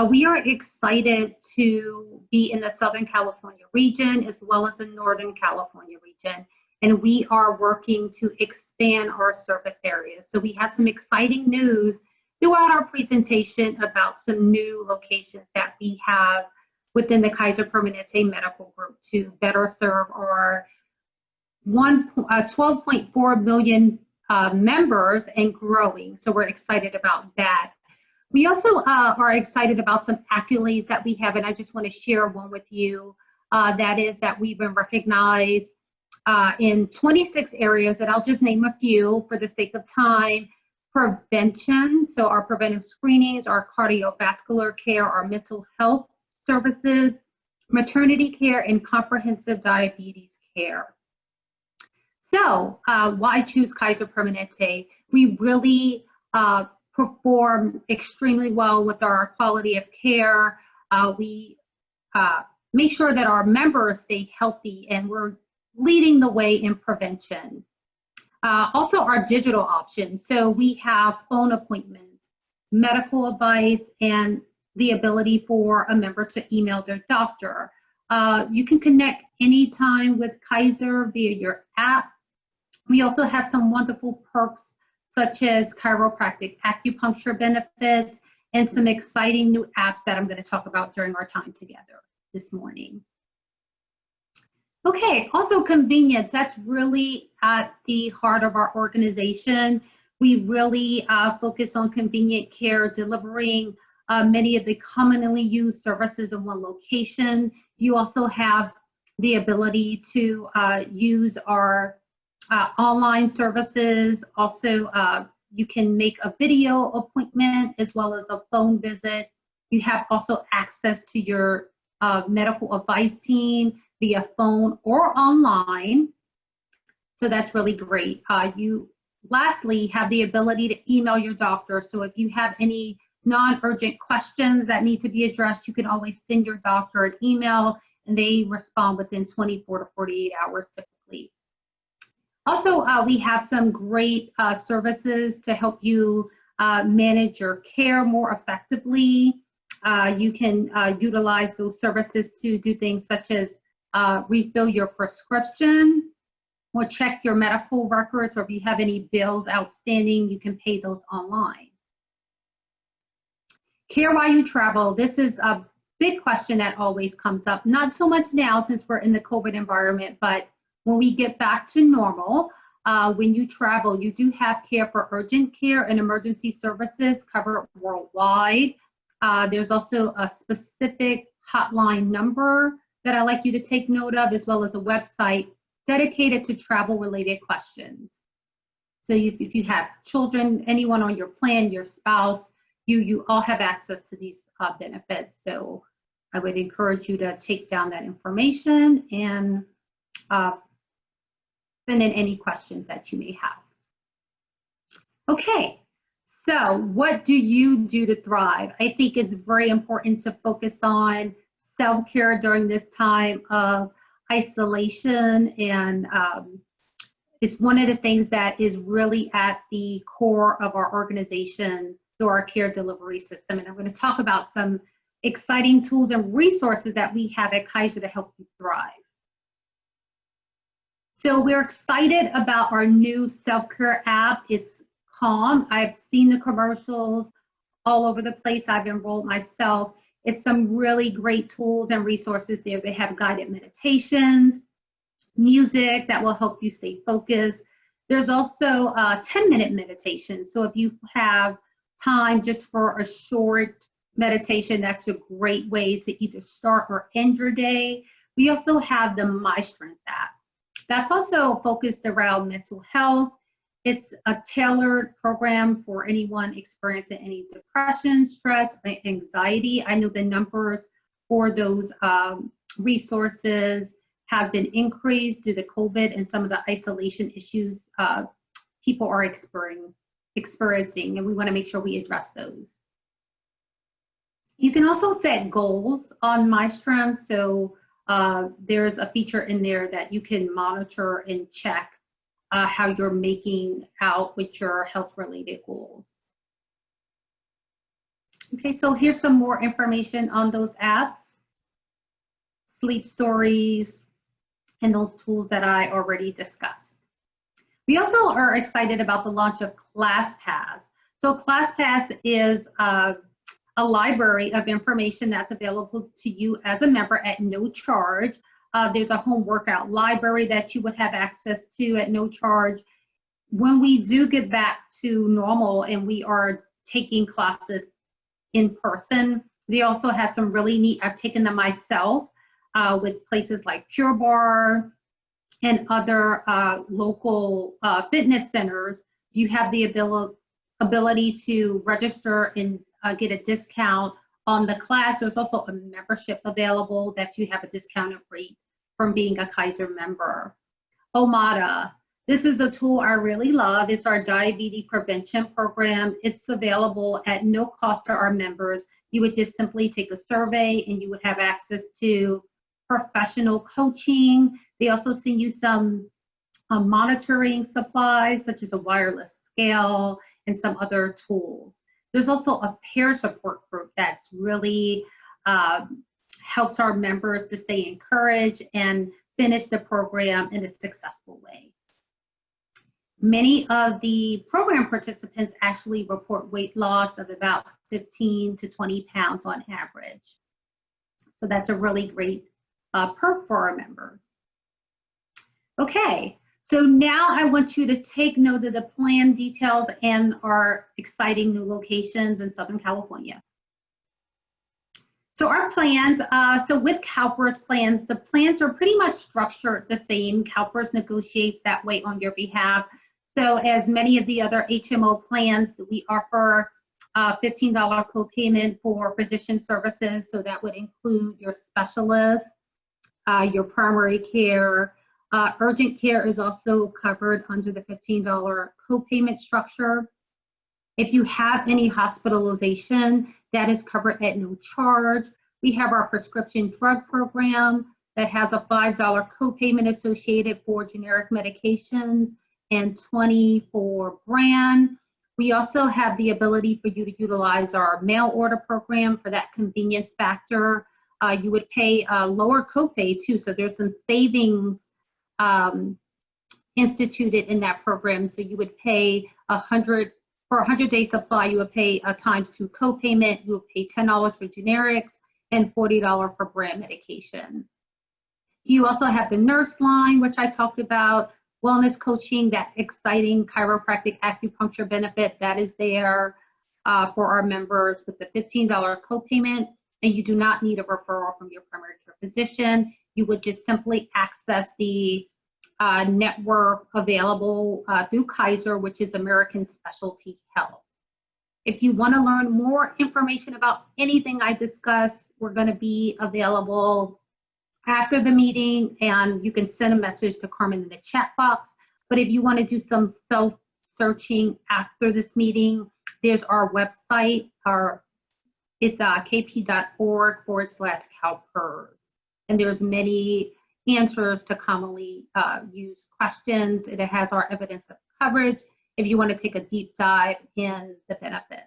[SPEAKER 8] We are excited to be in the Southern California region as well as the Northern California region. And we are working to expand our service areas. So we have some exciting news throughout our presentation about some new locations that we have within the Kaiser Permanente Medical Group to better serve our 12.4 million members and growing. So we're excited about that. We also are excited about some accolades that we have, and I just want to share one with you. That is that we've been recognized in 26 areas, and I'll just name a few for the sake of time. Prevention, so our preventive screenings, our cardiovascular care, our mental health services, maternity care, and comprehensive diabetes care. So why choose Kaiser Permanente? We really perform extremely well with our quality of care. We make sure that our members stay healthy, and we're leading the way in prevention. Also our digital options. So we have phone appointments, medical advice, and the ability for a member to email their doctor. You can connect anytime with Kaiser via your app. We also have some wonderful perks such as chiropractic acupuncture benefits and some exciting new apps that I'm going to talk about during our time together this morning. Okay, also convenience. That's really at the heart of our organization. We really focus on convenient care, delivering many of the commonly used services in one location. You also have the ability to use our online services. Also, you can make a video appointment as well as a phone visit. You have also access to your medical advice team via phone or online. So that's really great. You lastly have the ability to email your doctor. So if you have any non-urgent questions that need to be addressed, you can always send your doctor an email and they respond within 24 to 48 hours typically. Also, we have some great services to help you manage your care more effectively. You can utilize those services to do things such as refill your prescription or check your medical records, or if you have any bills outstanding, you can pay those online. Care while you travel. This is a big question that always comes up, not so much now since we're in the COVID environment, but when we get back to normal, when you travel, you do have care for urgent care and emergency services covered worldwide. There's also a specific hotline number that I'd like you to take note of, as well as a website dedicated to travel-related questions. So if you have children, anyone on your plan, your spouse, you all have access to these benefits. So I would encourage you to take down that information and send in any questions that you may have. Okay, so what do you do to thrive? I think it's very important to focus on self-care during this time of isolation, and it's one of the things that is really at the core of our organization through our care delivery system. And I'm going to talk about some exciting tools and resources that we have at Kaiser to help you thrive. So we're excited about our new self-care app. It's Calm. I've seen the commercials all over the place. I've enrolled myself. It's some really great tools and resources there. They have guided meditations, music that will help you stay focused. There's also a 10-minute meditation. So if you have time just for a short meditation, that's a great way to either start or end your day. We also have the My Strength app. That's also focused around mental health. It's a tailored program for anyone experiencing any depression, stress, or anxiety. I know the numbers for those resources have been increased due to COVID and some of the isolation issues people are experiencing, and we want to make sure we address those. You can also set goals on MyStrength, so there's a feature in there that you can monitor and check how you're making out with your health-related goals. Okay, so here's some more information on those apps, sleep stories, and those tools that I already discussed. We also are excited about the launch of ClassPass. So ClassPass is a library of information that's available to you as a member at no charge. There's a home workout library that you would have access to at no charge. When we do get back to normal and we are taking classes in person, they also have some really neat, I've taken them myself with places like Pure Barre and other local fitness centers. You have the ability to register and get a discount on the class. There's also a membership available that you have a discounted rate from being a Kaiser member. OMADA. This is a tool I really love. It's our diabetes prevention program. It's available at no cost to our members. You would just simply take a survey and you would have access to professional coaching. They also send you some monitoring supplies, such as a wireless scale and some other tools. There's also a peer support group that's really helps our members to stay encouraged and finish the program in a successful way. Many of the program participants actually report weight loss of about 15 to 20 pounds on average. So that's a really great perk for our members. Okay, so now I want you to take note of the plan details and our exciting new locations in Southern California. So our plans, so with CalPERS plans, the plans are pretty much structured the same. CalPERS negotiates that way on your behalf. So as many of the other HMO plans, we offer $15 copayment for physician services. So that would include your specialist, your primary care. Urgent care is also covered under the $15 copayment structure. If you have any hospitalization, that is covered at no charge. We have our prescription drug program that has a $5 copayment associated for generic medications and $20 for brand. We also have the ability for you to utilize our mail order program for that convenience factor. You would pay a lower copay too, so there's some savings instituted in that program. So you would pay for a 100-day supply, you would pay a ×2 copayment. You would pay $10 for generics and $40 for brand medication. You also have the nurse line, which I talked about, wellness coaching, that exciting chiropractic acupuncture benefit that is there for our members with the $15 copayment, and you do not need a referral from your primary care physician. You would just simply access the network available through Kaiser, which is American Specialty Health. If you want to learn more information about anything I discussed, we're going to be available after the meeting, and you can send a message to Carmen in the chat box. But if you want to do some self-searching after this meeting, there's our website. It's kp.org/CalPERS. And there's many answers to commonly used questions. It has our evidence of coverage if you want to take a deep dive in the benefits.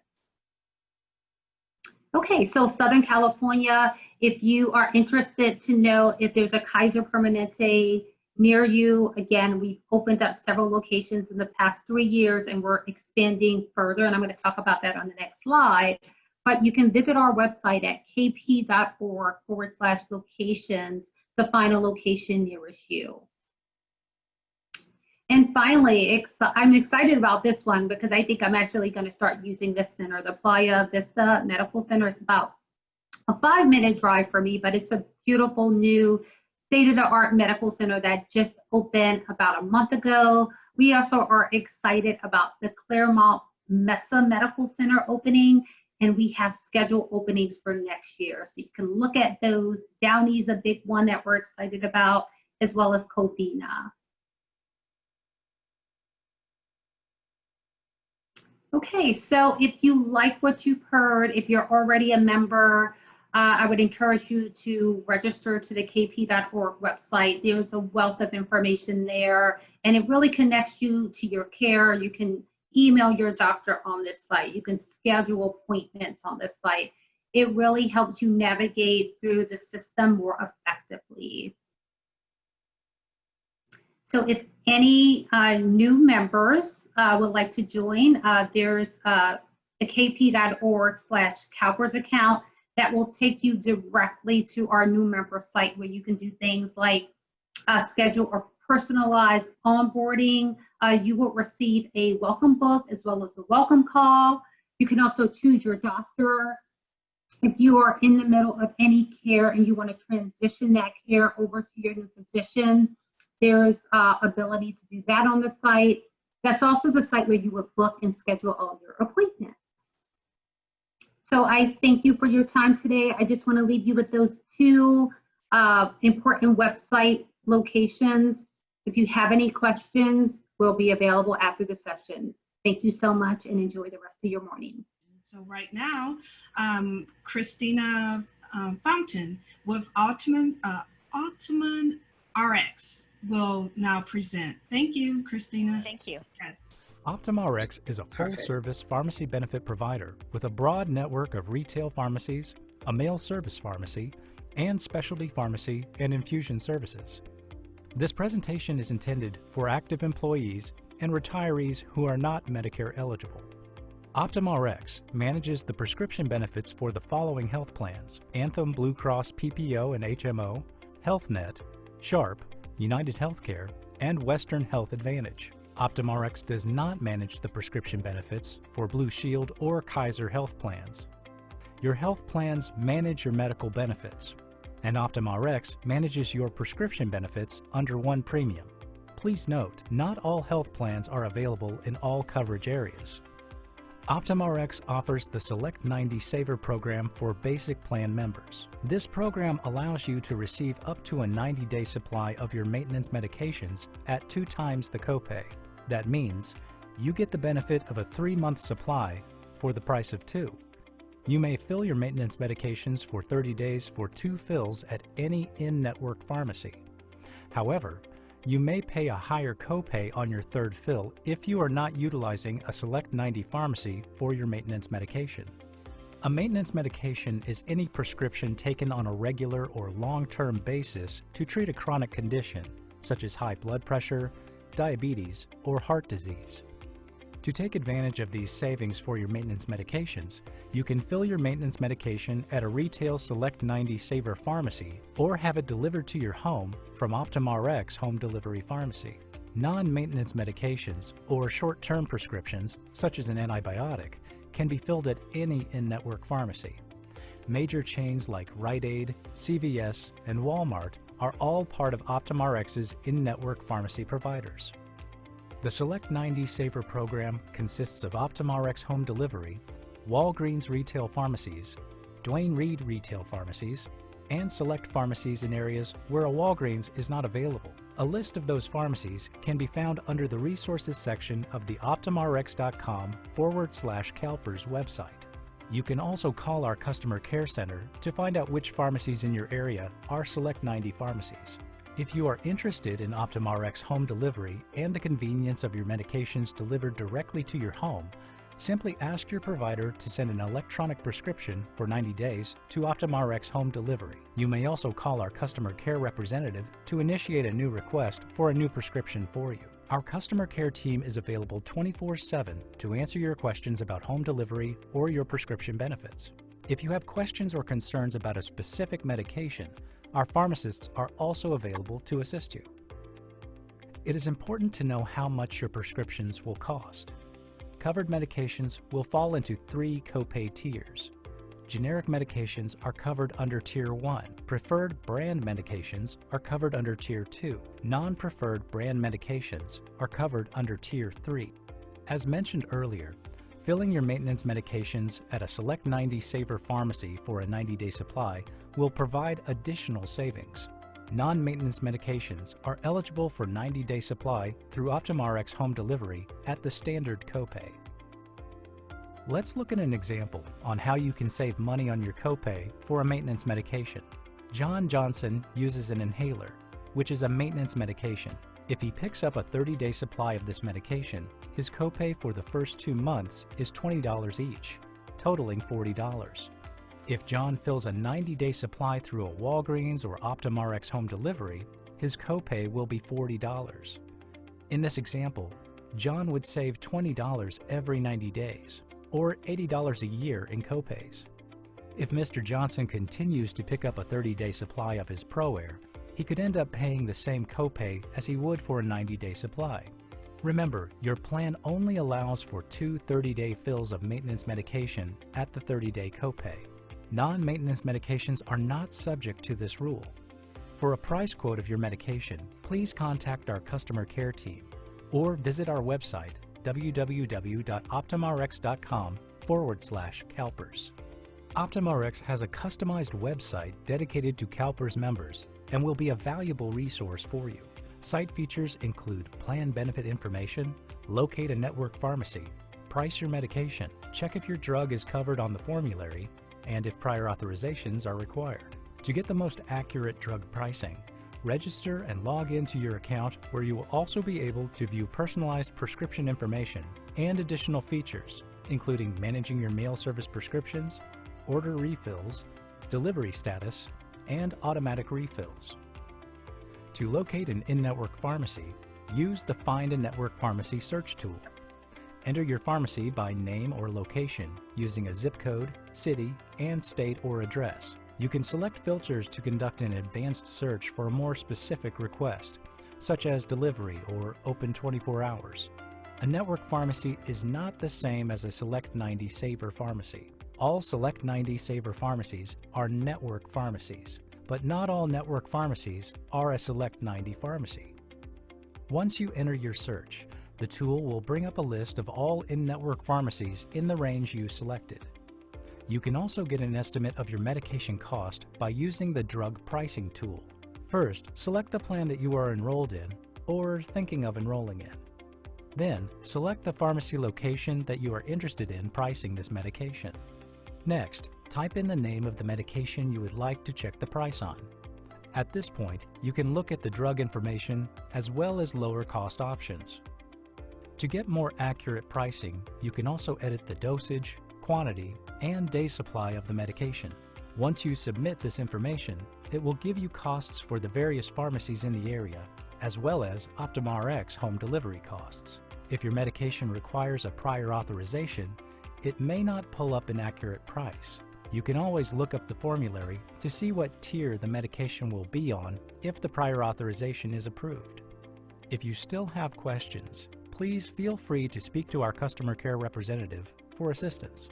[SPEAKER 8] Okay, so Southern California, if you are interested to know if there's a Kaiser Permanente near you, again, we've opened up several locations in the past 3 years and we're expanding further, and I'm going to talk about that on the next slide. But you can visit our website at kp.org/locations to find a location nearest you. And finally, I'm excited about this one because I think I'm actually going to start using this center. The Playa Vista Medical Center is about a 5-minute drive for me, but it's a beautiful new state-of-the-art medical center that just opened about a month ago. We also are excited about the Claremont Mesa Medical Center opening, and we have scheduled openings for next year. So you can look at those. Downey's a big one that we're excited about, as well as Covina. Okay, so if you like what you've heard, if you're already a member, I would encourage you to register to the kp.org website. There's a wealth of information there, and it really connects you to your care. You can email your doctor on this site. You can schedule appointments on this site. It really helps you navigate through the system more effectively. So if any new members would like to join, there's a kp.org/CalPERS account that will take you directly to our new member site where you can do things like schedule a personalized onboarding. You will receive a welcome book as well as a welcome call. You can also choose your doctor. If you are in the middle of any care and you want to transition that care over to your new physician, there's ability to do that on the site. That's also the site where you would book and schedule all your appointments. So I thank you for your time today. I just want to leave you with those two important website locations. If you have any questions, we'll be available after the session. Thank you so much and enjoy the rest of your morning.
[SPEAKER 4] So right now, Christina Fountain with Optimum RX will now present. Thank you, Christina.
[SPEAKER 9] Thank you.
[SPEAKER 4] Yes.
[SPEAKER 10] OptumRx is a full-service pharmacy benefit provider with a broad network of retail pharmacies, a mail service pharmacy, and specialty pharmacy and infusion services. This presentation is intended for active employees and retirees who are not Medicare eligible. OptumRx manages the prescription benefits for the following health plans: Anthem Blue Cross PPO and HMO, HealthNet, Sharp, United Healthcare, and Western Health Advantage. OptumRx does not manage the prescription benefits for Blue Shield or Kaiser health plans. Your health plans manage your medical benefits, and OptumRx manages your prescription benefits under one premium. Please note, not all health plans are available in all coverage areas. OptumRx offers the Select 90 Saver program for basic plan members. This program allows you to receive up to a 90-day supply of your maintenance medications at 2 times the copay. That means you get the benefit of a 3-month supply for the price of 2. You may fill your maintenance medications for 30 days for 2 fills at any in-network pharmacy. However, you may pay a higher copay on your 3rd fill if you are not utilizing a Select 90 pharmacy for your maintenance medication. A maintenance medication is any prescription taken on a regular or long-term basis to treat a chronic condition, such as high blood pressure, diabetes, or heart disease. To take advantage of these savings for your maintenance medications, you can fill your maintenance medication at a retail Select 90 Saver pharmacy or have it delivered to your home from OptumRx Home Delivery Pharmacy. Non-maintenance medications or short-term prescriptions, such as an antibiotic, can be filled at any in-network pharmacy. Major chains like Rite Aid, CVS, and Walmart are all part of OptumRx's in-network pharmacy providers. The Select 90 Saver program consists of OptumRx Home Delivery, Walgreens Retail Pharmacies, Duane Reade Retail Pharmacies, and select pharmacies in areas where a Walgreens is not available. A list of those pharmacies can be found under the Resources section of the optumrx.com/CalPERS website. You can also call our Customer Care Center to find out which pharmacies in your area are Select 90 pharmacies. If you are interested in OptumRx Home Delivery and the convenience of your medications delivered directly to your home, simply ask your provider to send an electronic prescription for 90 days to OptumRx Home Delivery. You may also call our customer care representative to initiate a new request for a new prescription for you. Our customer care team is available 24/7 to answer your questions about home delivery or your prescription benefits. If you have questions or concerns about a specific medication, our pharmacists are also available to assist you. It is important to know how much your prescriptions will cost. Covered medications will fall into 3 copay tiers. Generic medications are covered under Tier 1. Preferred brand medications are covered under Tier 2. Non-preferred brand medications are covered under Tier 3. As mentioned earlier, filling your maintenance medications at a Select 90 Saver pharmacy for a 90-day supply will provide additional savings. Non-maintenance medications are eligible for 90-day supply through OptumRx Home Delivery at the standard copay. Let's look at an example on how you can save money on your copay for a maintenance medication. John Johnson uses an inhaler, which is a maintenance medication. If he picks up a 30-day supply of this medication, his copay for the first 2 months is $20 each, totaling $40. If John fills a 90-day supply through a Walgreens or OptumRx Home Delivery, his copay will be $40. In this example, John would save $20 every 90 days, or $80 a year in copays. If Mr. Johnson continues to pick up a 30-day supply of his ProAir, he could end up paying the same copay as he would for a 90-day supply. Remember, your plan only allows for 2 30-day fills of maintenance medication at the 30-day copay. Non-maintenance medications are not subject to this rule. For a price quote of your medication, please contact our customer care team or visit our website www.optumrx.com/CalPERS. OptumRx has a customized website dedicated to CalPERS members and will be a valuable resource for you. Site features include plan benefit information, locate a network pharmacy, price your medication, check if your drug is covered on the formulary, and if prior authorizations are required. To get the most accurate drug pricing, register and log into your account, where you will also be able to view personalized prescription information and additional features, including managing your mail service prescriptions, order refills, delivery status, and automatic refills. To locate an in-network pharmacy, use the Find a Network Pharmacy search tool. Enter your pharmacy by name or location using a zip code, city, and state or address. You can select filters to conduct an advanced search for a more specific request, such as delivery or open 24 hours. A network pharmacy is not the same as a Select 90 Saver pharmacy. All Select 90 Saver pharmacies are network pharmacies, but not all network pharmacies are a Select 90 pharmacy. Once you enter your search, the tool will bring up a list of all in-network pharmacies in the range you selected. You can also get an estimate of your medication cost by using the drug pricing tool. First, select the plan that you are enrolled in or thinking of enrolling in. Then, select the pharmacy location that you are interested in pricing this medication. Next, type in the name of the medication you would like to check the price on. At this point, you can look at the drug information as well as lower cost options. To get more accurate pricing, you can also edit the dosage, quantity, and day supply of the medication. Once you submit this information, it will give you costs for the various pharmacies in the area, as well as OptumRx home delivery costs. If your medication requires a prior authorization, it may not pull up an accurate price. You can always look up the formulary to see what tier the medication will be on if the prior authorization is approved. If you still have questions, please feel free to speak to our customer care representative for assistance.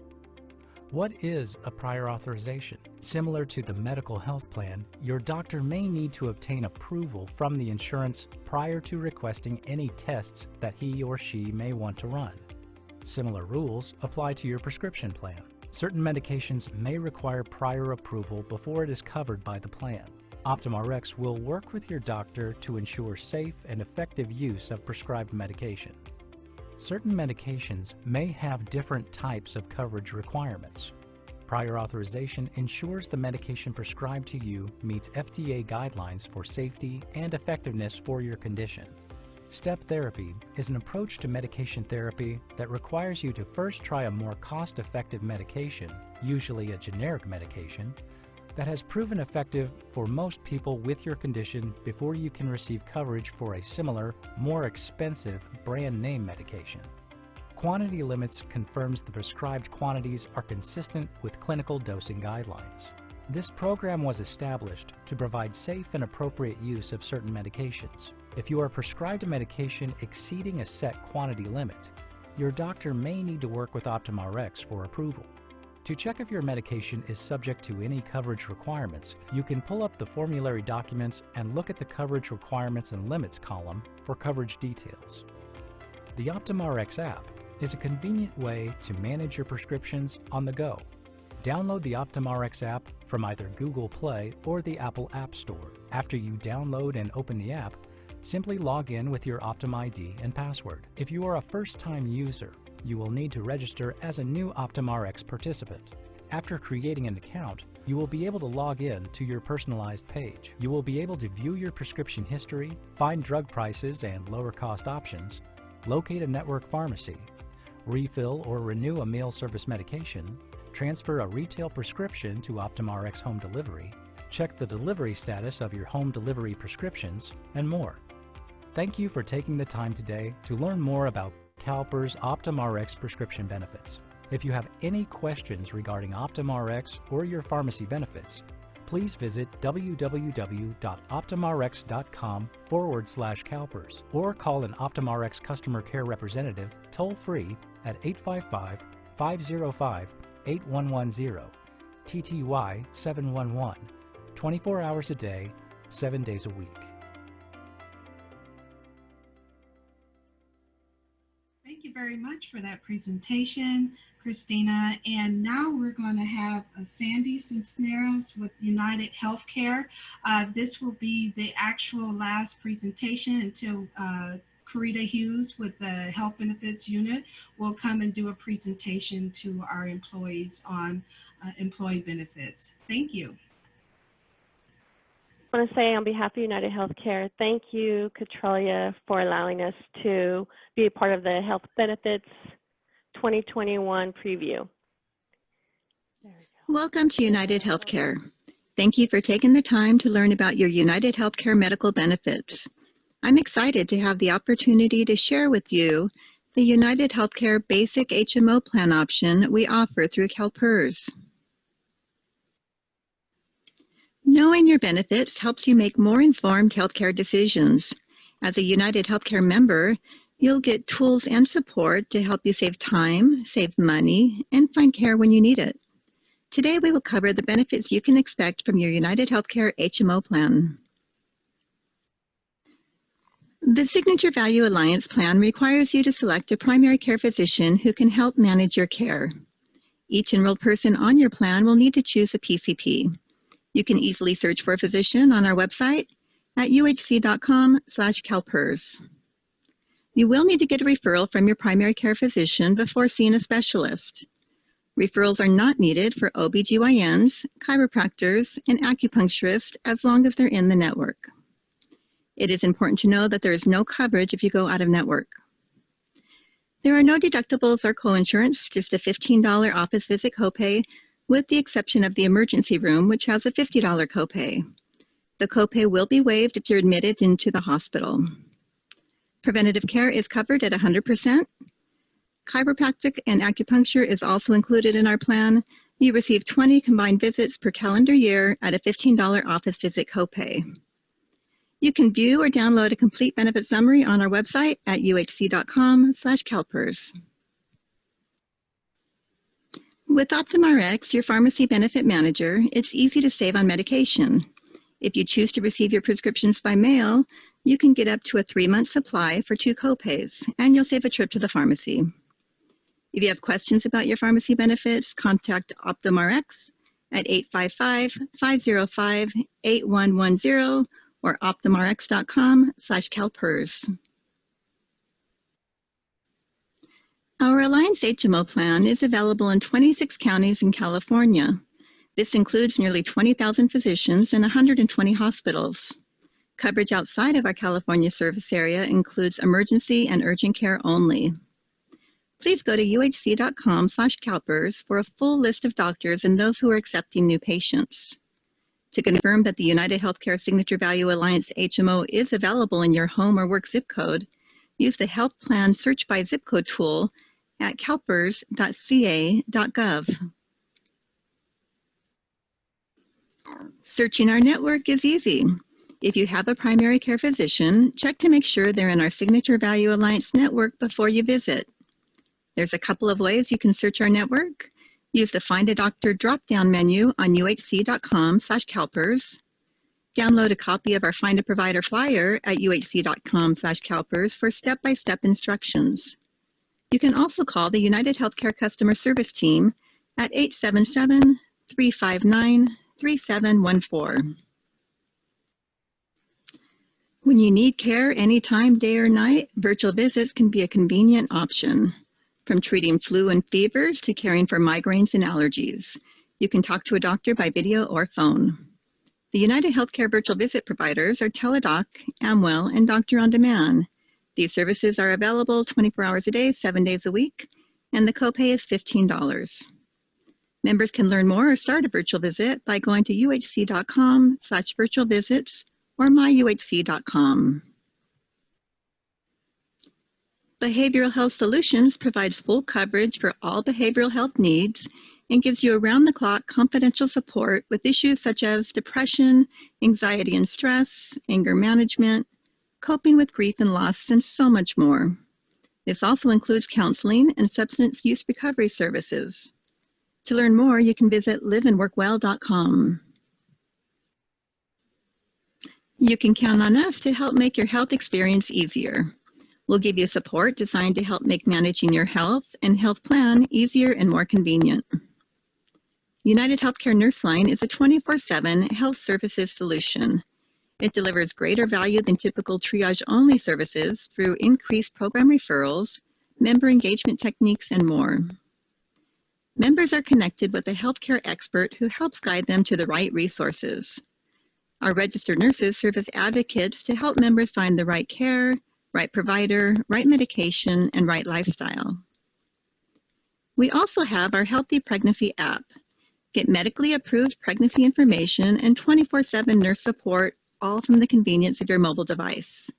[SPEAKER 10] What is a prior authorization? Similar to the medical health plan, your doctor may need to obtain approval from the insurance prior to requesting any tests that he or she may want to run. Similar rules apply to your prescription plan. Certain medications may require prior approval before it is covered by the plan. OptumRx will work with your doctor to ensure safe and effective use of prescribed medication. Certain medications may have different types of coverage requirements. Prior authorization ensures the medication prescribed to you meets FDA guidelines for safety and effectiveness for your condition. Step therapy is an approach to medication therapy that requires you to first try a more cost-effective medication, usually a generic medication, that has proven effective for most people with your condition before you can receive coverage for a similar, more expensive brand name medication. Quantity limits confirms the prescribed quantities are consistent with clinical dosing guidelines. This program was established to provide safe and appropriate use of certain medications. If you are prescribed a medication exceeding a set quantity limit, your doctor may need to work with OptumRx for approval. To check if your medication is subject to any coverage requirements, you can pull up the formulary documents and look at the coverage requirements and limits column for coverage details. The OptumRx app is a convenient way to manage your prescriptions on the go. Download the OptumRx app from either Google Play or the Apple App Store. After you download and open the app, simply log in with your Optum ID and password. If you are a first-time user, you will need to register as a new OptumRx participant. After creating an account, you will be able to log in to your personalized page. You will be able to view your prescription history, find drug prices and lower cost options, locate a network pharmacy, refill or renew a mail service medication, transfer a retail prescription to OptumRx home delivery, check the delivery status of your home delivery prescriptions, and more. Thank you for taking the time today to learn more about CalPERS OptumRx prescription benefits. If you have any questions regarding OptumRx or your pharmacy benefits, please visit www.optumrx.com/CalPERS or call an OptumRx customer care representative toll-free at 855-505-8110, TTY 711, 24 hours a day, 7 days a week.
[SPEAKER 4] Thank you very very much for that presentation, Christina. And now we're going to have Sandy Cisneros with United Healthcare. This will be the actual last presentation until Karita Hughes with the Health Benefits Unit will come and do a presentation to our employees on employee benefits. Thank you.
[SPEAKER 9] I want to say on behalf of United Healthcare, thank you, Katrelia, for allowing us to be a part of the Health Benefits 2021 preview.
[SPEAKER 11] Welcome to United Healthcare. Thank you for taking the time to learn about your United Healthcare medical benefits. I'm excited to have the opportunity to share with you the United Healthcare Basic HMO plan option we offer through CalPERS. Knowing your benefits helps you make more informed healthcare decisions. As a United Healthcare member, you'll get tools and support to help you save time, save money, and find care when you need it. Today, we will cover the benefits you can expect from your United Healthcare HMO plan. The Signature Value Alliance plan requires you to select a primary care physician who can help manage your care. Each enrolled person on your plan will need to choose a PCP. You can easily search for a physician on our website at uhc.com/CalPERS. You will need to get a referral from your primary care physician before seeing a specialist. Referrals are not needed for OBGYNs, chiropractors, and acupuncturists as long as they're in the network. It is important to know that there is no coverage if you go out of network. There are no deductibles or coinsurance, just a $15 office visit copay, with the exception of the emergency room, which has a $50 copay. The copay will be waived if you're admitted into the hospital. Preventative care is covered at 100%. Chiropractic and acupuncture is also included in our plan. You receive 20 combined visits per calendar year at a $15 office visit copay. You can view or download a complete benefit summary on our website at uhc.com/CalPERS. With OptumRx, your pharmacy benefit manager, it's easy to save on medication. If you choose to receive your prescriptions by mail, you can get up to a 3-month supply for 2 copays, and you'll save a trip to the pharmacy. If you have questions about your pharmacy benefits, contact OptumRx at 855-505-8110 or optumrx.com/CalPERS. Our Alliance HMO plan is available in 26 counties in California. This includes nearly 20,000 physicians and 120 hospitals. Coverage outside of our California service area includes emergency and urgent care only. Please go to uhc.com/CalPERS for a full list of doctors and those who are accepting new patients. To confirm that the United Healthcare Signature Value Alliance HMO is available in your home or work zip code, use the Health Plan Search by Zip Code tool at calpers.ca.gov. Searching our network is easy. If you have a primary care physician, check to make sure they're in our Signature Value Alliance network before you visit. There's a couple of ways you can search our network. Use the Find a Doctor drop-down menu on uhc.com/CalPERS. Download a copy of our Find a Provider flyer at uhc.com/CalPERS for step-by-step instructions. You can also call the United Healthcare Customer Service Team at 877-359-3714. When you need care anytime, day or night, virtual visits can be a convenient option. From treating flu and fevers to caring for migraines and allergies, you can talk to a doctor by video or phone. The United Healthcare virtual visit providers are Teladoc, Amwell, and Doctor on Demand. These services are available 24 hours a day, 7 days a week, and the copay is $15. Members can learn more or start a virtual visit by going to uhc.com/virtualvisits or myuhc.com. Behavioral Health Solutions provides full coverage for all behavioral health needs and gives you around-the-clock confidential support with issues such as depression, anxiety and stress, anger management, coping with grief and loss, and so much more. This also includes counseling and substance use recovery services. To learn more, you can visit liveandworkwell.com. You can count on us to help make your health experience easier. We'll give you support designed to help make managing your health and health plan easier and more convenient. United Healthcare NurseLine is a 24/7 health services solution. It delivers greater value than typical triage-only services through increased program referrals, member engagement techniques, and more. Members are connected with a healthcare expert who helps guide them to the right resources. Our registered nurses serve as advocates to help members find the right care, right provider, right medication, and right lifestyle. We also have our Healthy Pregnancy app. Get medically approved pregnancy information and 24/7 nurse support, all from the convenience of your mobile device.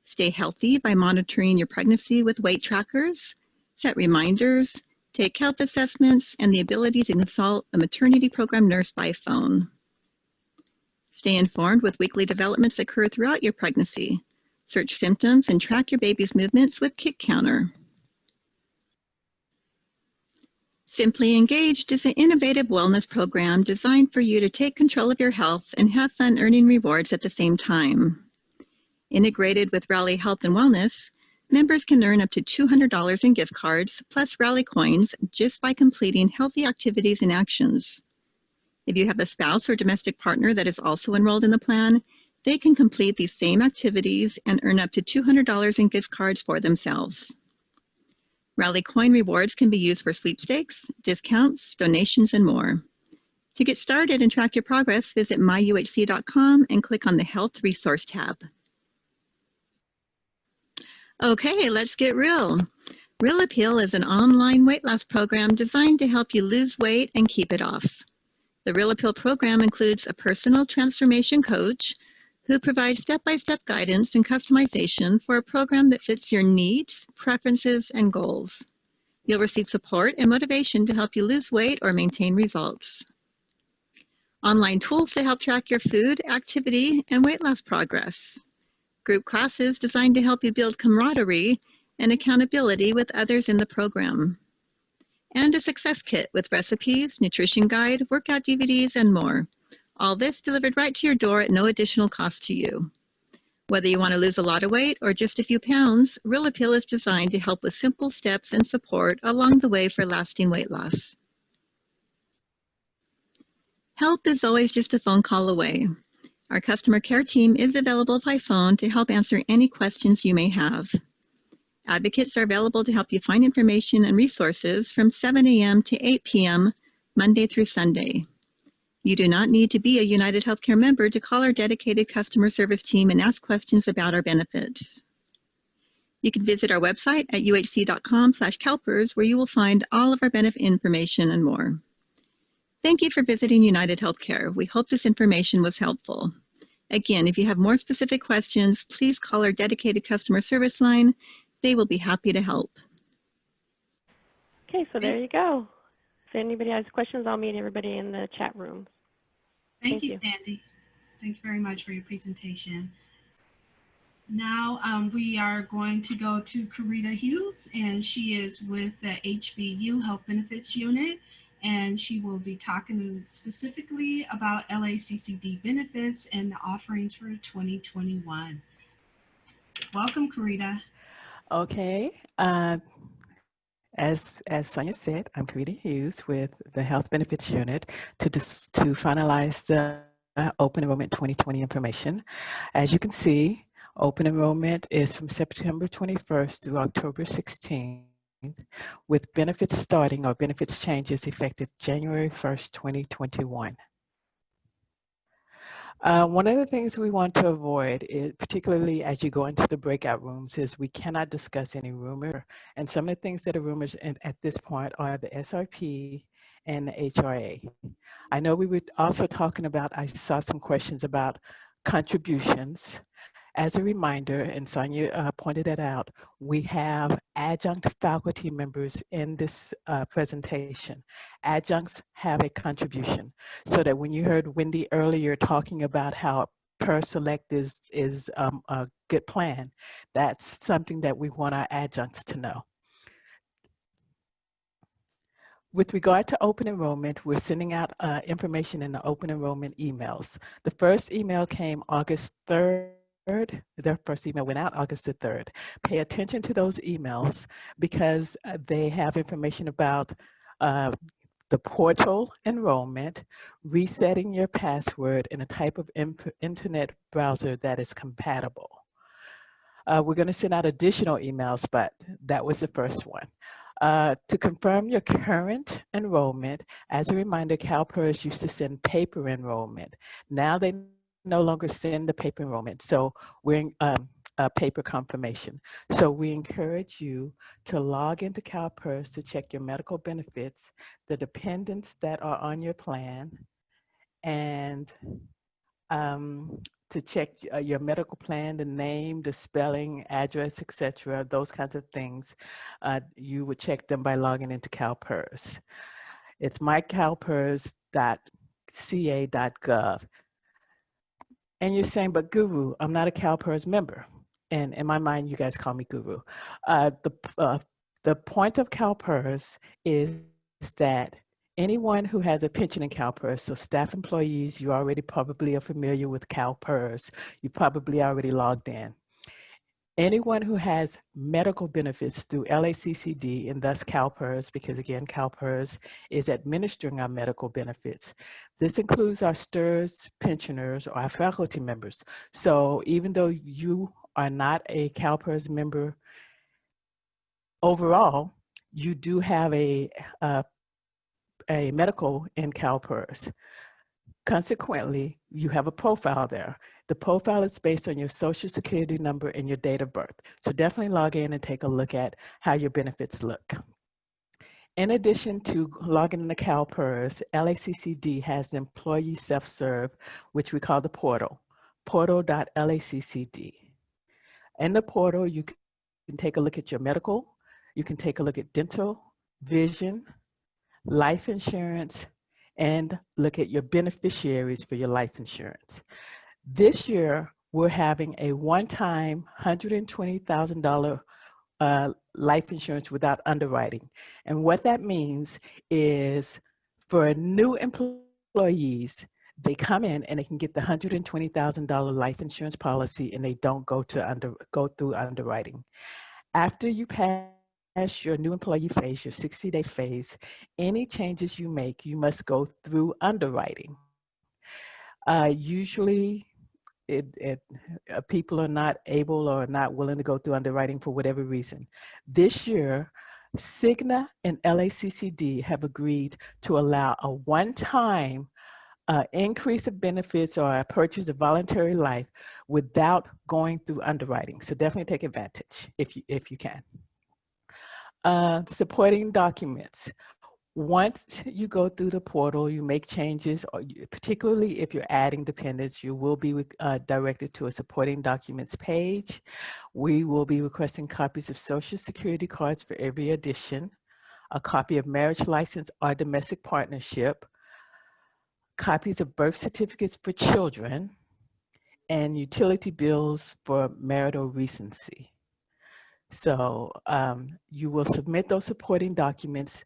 [SPEAKER 11] Stay healthy by monitoring your pregnancy with weight trackers, set reminders, take health assessments, and the ability to consult a maternity program nurse by phone. Stay informed with weekly developments that occur throughout your pregnancy. Search symptoms and track your baby's movements with Kick Counter. Simply Engaged is an innovative wellness program designed for you to take control of your health and have fun earning rewards at the same time. Integrated with Rally Health and Wellness, members can earn up to $200 in gift cards plus Rally coins just by completing healthy activities and actions. If you have a spouse or domestic partner that is also enrolled in the plan, they can complete these same activities and earn up to $200 in gift cards for themselves. Rally coin rewards can be used for sweepstakes, discounts, donations, and more. To get started and track your progress, visit myuhc.com and click on the Health Resource tab. Okay, let's get real. Real Appeal is an online weight loss program designed to help you lose weight and keep it off. The Real Appeal program includes a personal transformation coach who provides step-by-step guidance and customization for a program that fits your needs, preferences, and goals. You'll receive support and motivation to help you lose weight or maintain results. Online tools to help track your food, activity, and weight loss progress. Group classes designed to help you build camaraderie and accountability with others in the program. And a success kit with recipes, nutrition guide, workout DVDs, and more. All this delivered right to your door at no additional cost to you. Whether you want to lose a lot of weight or just a few pounds, Real Appeal is designed to help with simple steps and support along the way for lasting weight loss. Help is always just a phone call away. Our customer care team is available by phone to help answer any questions you may have. Advocates are available to help you find information and resources from 7 a.m. to 8 p.m. Monday through Sunday. You do not need to be a United Healthcare member to call our dedicated customer service team and ask questions about our benefits. You can visit our website at uhc.com/CalPERS where you will find all of our benefit information and more. Thank you for visiting United Healthcare. We hope this information was helpful. Again, if you have more specific questions, please call our dedicated customer service line. They will be happy to help.
[SPEAKER 9] Okay, so there you go. If anybody has questions, I'll meet everybody in the chat room.
[SPEAKER 4] Thank you, Sandy. Thank you very much for your presentation. Now we are going to go to Karita Hughes, and she is with the HBU Health Benefits Unit, and she will be talking specifically about LACCD benefits and the offerings for 2021. Welcome, Karita.
[SPEAKER 12] Okay. As Sonia said, I'm Karita Hughes with the Health Benefits Unit to finalize the Open Enrollment 2020 information. As you can see, Open Enrollment is from September 21st through October 16th, with benefits starting or benefits changes effective January 1st, 2021. One of the things we want to avoid, is, particularly as you go into the breakout rooms, is we cannot discuss any rumor. And some of the things that are rumors at this point are the SRP and the HRA. I know we were also talking about, I saw some questions about contributions. As a reminder, and Sonia pointed that out, we have adjunct faculty members in this presentation. Adjuncts have a contribution, so that when you heard Wendy earlier talking about how PERS Select is a good plan, that's something that we want our adjuncts to know. With regard to open enrollment, we're sending out information in the open enrollment emails. The first email came August 3rd Their first email went out August the 3rd. Pay attention to those emails because they have information about the portal enrollment, resetting your password, and a type of internet browser that is compatible. We're going to send out additional emails, but that was the first one. To confirm your current enrollment, as a reminder, CalPERS used to send paper enrollment. Now they no longer send the paper enrollment, so we're in paper confirmation. So we encourage you to log into CalPERS to check your medical benefits, the dependents that are on your plan, and to check your medical plan, the name, the spelling, address, etc., those kinds of things. You would check them by logging into CalPERS. It's mycalpers.ca.gov. And you're saying, but Guru, I'm not a CalPERS member. And in my mind, you guys call me Guru. The point of CalPERS is that anyone who has a pension in CalPERS, so staff employees, you already probably are familiar with CalPERS. You probably already logged in. Anyone who has medical benefits through LACCD and thus CalPERS, because again, CalPERS is administering our medical benefits. This includes our STRS pensioners or our faculty members. So even though you are not a CalPERS member overall, you do have a medical in CalPERS. Consequently, you have a profile there. The profile is based on your social security number and your date of birth. So definitely log in and take a look at how your benefits look. In addition to logging into CalPERS, LACCD has the employee self-serve, which we call the portal, portal.laccd. In the portal, you can take a look at your medical, you can take a look at dental, vision, life insurance, and look at your beneficiaries for your life insurance. This year, we're having a one-time $120,000 life insurance without underwriting. And what that means is for new employees, they come in and they can get the $120,000 life insurance policy and they don't go through underwriting. After you pass your new employee phase, your 60-day phase, any changes you make, you must go through underwriting. Usually, people are not able or not willing to go through underwriting for whatever reason. This year, Cigna and LACCD have agreed to allow a one-time increase of benefits or a purchase of voluntary life without going through underwriting. So definitely take advantage if you can. Supporting documents. Once you go through the portal, you make changes, or particularly if you're adding dependents, you will be directed to a supporting documents page. We will be requesting copies of Social Security cards for every addition, a copy of marriage license or domestic partnership, copies of birth certificates for children, and utility bills for marital recency. So you will submit those supporting documents.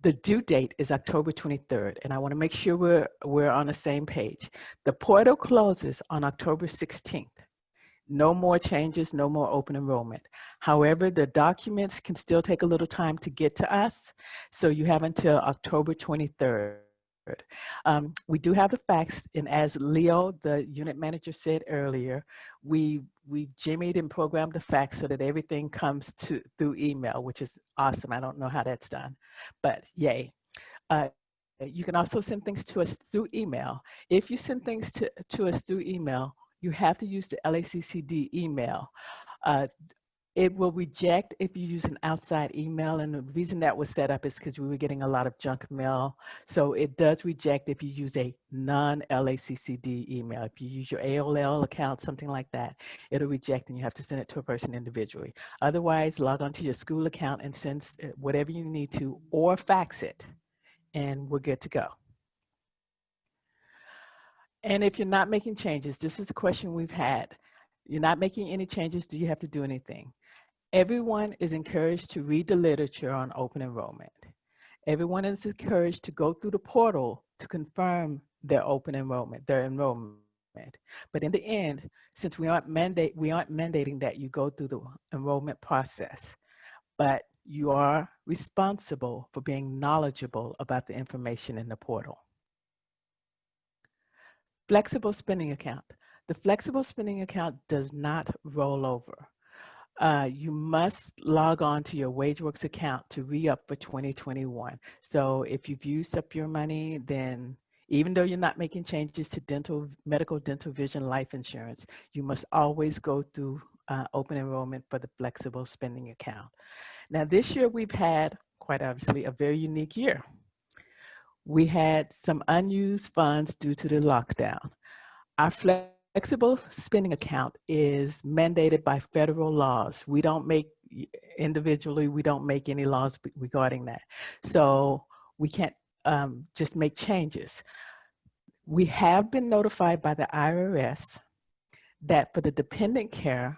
[SPEAKER 12] The due date is October 23rd, and I want to make sure we're on the same page. The portal closes on October 16th. No more changes, no more open enrollment. However, the documents can still take a little time to get to us, so you have until October 23rd. We do have the fax, and as Leo, the unit manager, said earlier, we jimmied and programmed the fax so that everything comes through email, which is awesome. I don't know how that's done, but yay. You can also send things to us through email. If you send things to us through email, you have to use the LACCD email. It will reject if you use an outside email, and the reason that was set up is because we were getting a lot of junk mail. So it does reject if you use a non-LACCD email. If you use your AOL account, something like that, it'll reject and you have to send it to a person individually. Otherwise, log on to your school account and send whatever you need to, or fax it, and we're good to go. And if you're not making changes, this is a question we've had. You're not making any changes, do you have to do anything? Everyone is encouraged to read the literature on open enrollment. Everyone is encouraged to go through the portal to confirm their open enrollment, their enrollment. But in the end, since we aren't mandating that you go through the enrollment process, but you are responsible for being knowledgeable about the information in the portal. Flexible spending account. The flexible spending account does not roll over. You must log on to your WageWorks account to re-up for 2021. So if you've used up your money, then even though you're not making changes to medical, dental, vision, life insurance, you must always go through open enrollment for the flexible spending account. Now this year we've had, quite obviously, a very unique year. We had some unused funds due to the lockdown. Our flexible spending account is mandated by federal laws. We don't make, individually, we don't make any laws regarding that. So we can't just make changes. We have been notified by the IRS that for the dependent care,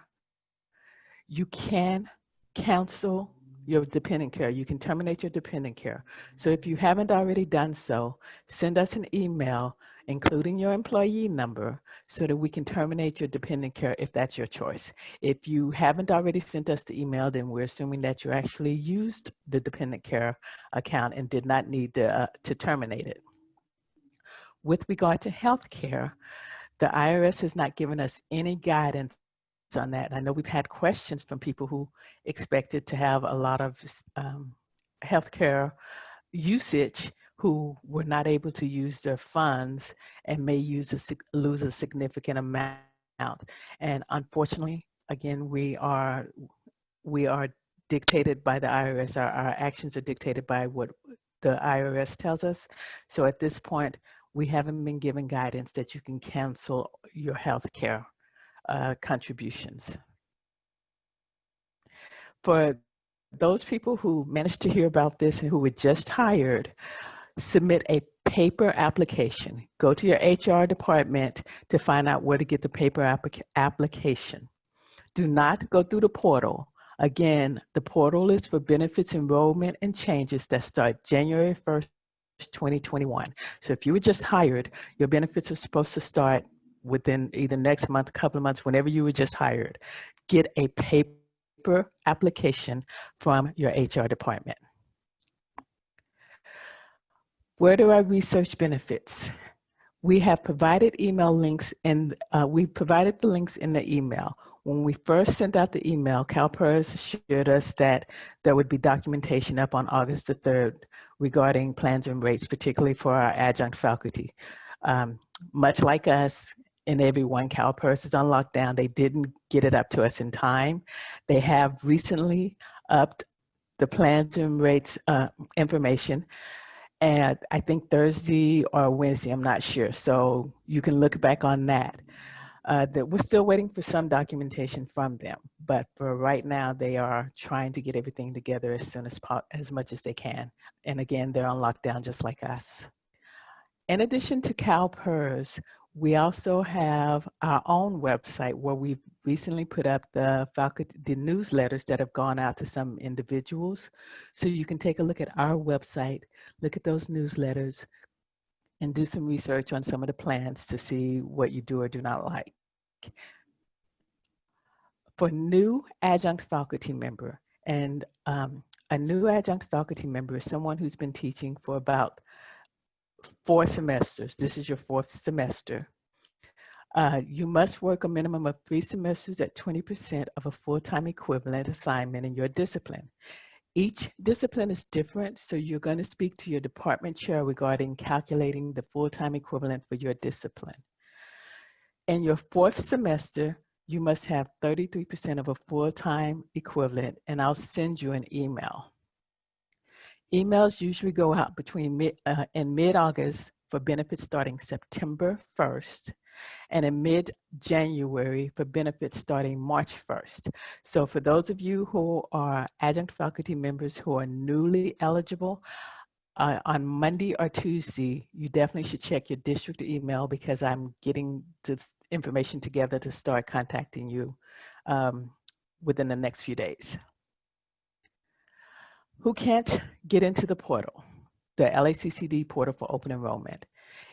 [SPEAKER 12] you can cancel your dependent care. You can terminate your dependent care. So if you haven't already done so, send us an email, including your employee number, so that we can terminate your dependent care if that's your choice. If you haven't already sent us the email, then we're assuming that you actually used the dependent care account and did not need to terminate it. With regard to health care, the IRS has not given us any guidance on that. I know we've had questions from people who expected to have a lot of healthcare usage who were not able to use their funds and may lose a significant amount. And unfortunately, again, we are dictated by the IRS. Our actions are dictated by what the IRS tells us. So at this point, we haven't been given guidance that you can cancel your health care contributions. For those people who managed to hear about this and who were just hired, submit a paper application. Go to your HR department to find out where to get the paper application. Do not go through the portal. Again, the portal is for benefits enrollment and changes that start January 1st, 2021. So if you were just hired, your benefits are supposed to start within either next month, couple of months, whenever you were just hired. Get a paper application from your HR department. Where do I research benefits? We have provided email links and we provided the links in the email. When we first sent out the email, CalPERS assured us that there would be documentation up on August the 3rd regarding plans and rates, particularly for our adjunct faculty. Much like us and everyone, CalPERS is on lockdown. They didn't get it up to us in time. They have recently upped the plans and rates information. And I think Thursday or Wednesday, I'm not sure. So you can look back on that. That we're still waiting for some documentation from them, but for right now, they are trying to get everything together as much as they can. And again, they're on lockdown just like us. In addition to CalPERS, we also have our own website where we've recently put up the newsletters that have gone out to some individuals. So you can take a look at our website, look at those newsletters, and do some research on some of the plans to see what you do or do not like. For new adjunct faculty member, and a new adjunct faculty member is someone who's been teaching for about 4 semesters. This is your 4th semester. You must work a minimum of 3 semesters at 20% of a full-time equivalent assignment in your discipline. Each discipline is different, so you're going to speak to your department chair regarding calculating the full-time equivalent for your discipline. In your 4th semester, you must have 33% of a full-time equivalent, and I'll send you an email. Emails usually go out between in mid-August for benefits starting September 1st, and in mid-January for benefits starting March 1st. So for those of you who are adjunct faculty members who are newly eligible, on Monday or Tuesday, you definitely should check your district email because I'm getting this information together to start contacting you within the next few days. Who can't get into the portal, the LACCD portal for open enrollment?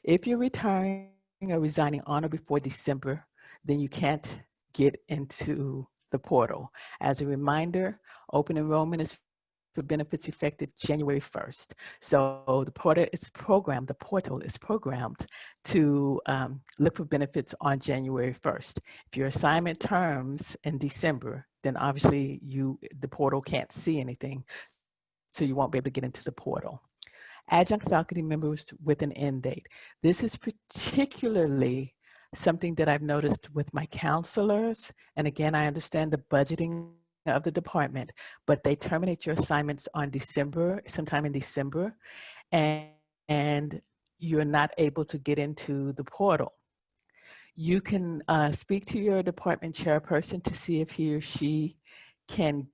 [SPEAKER 12] If you're retiring or resigning on or before December, then you can't get into the portal. As a reminder, open enrollment is for benefits effective January 1st. So the portal is programmed to look for benefits on January 1st. If your assignment terms in December, then obviously the portal can't see anything, so you won't be able to get into the portal. Adjunct faculty members with an end date. This is particularly something that I've noticed with my counselors. And again, I understand the budgeting of the department, but they terminate your assignments on sometime in December, and you're not able to get into the portal. You can speak to your department chairperson to see if he or she can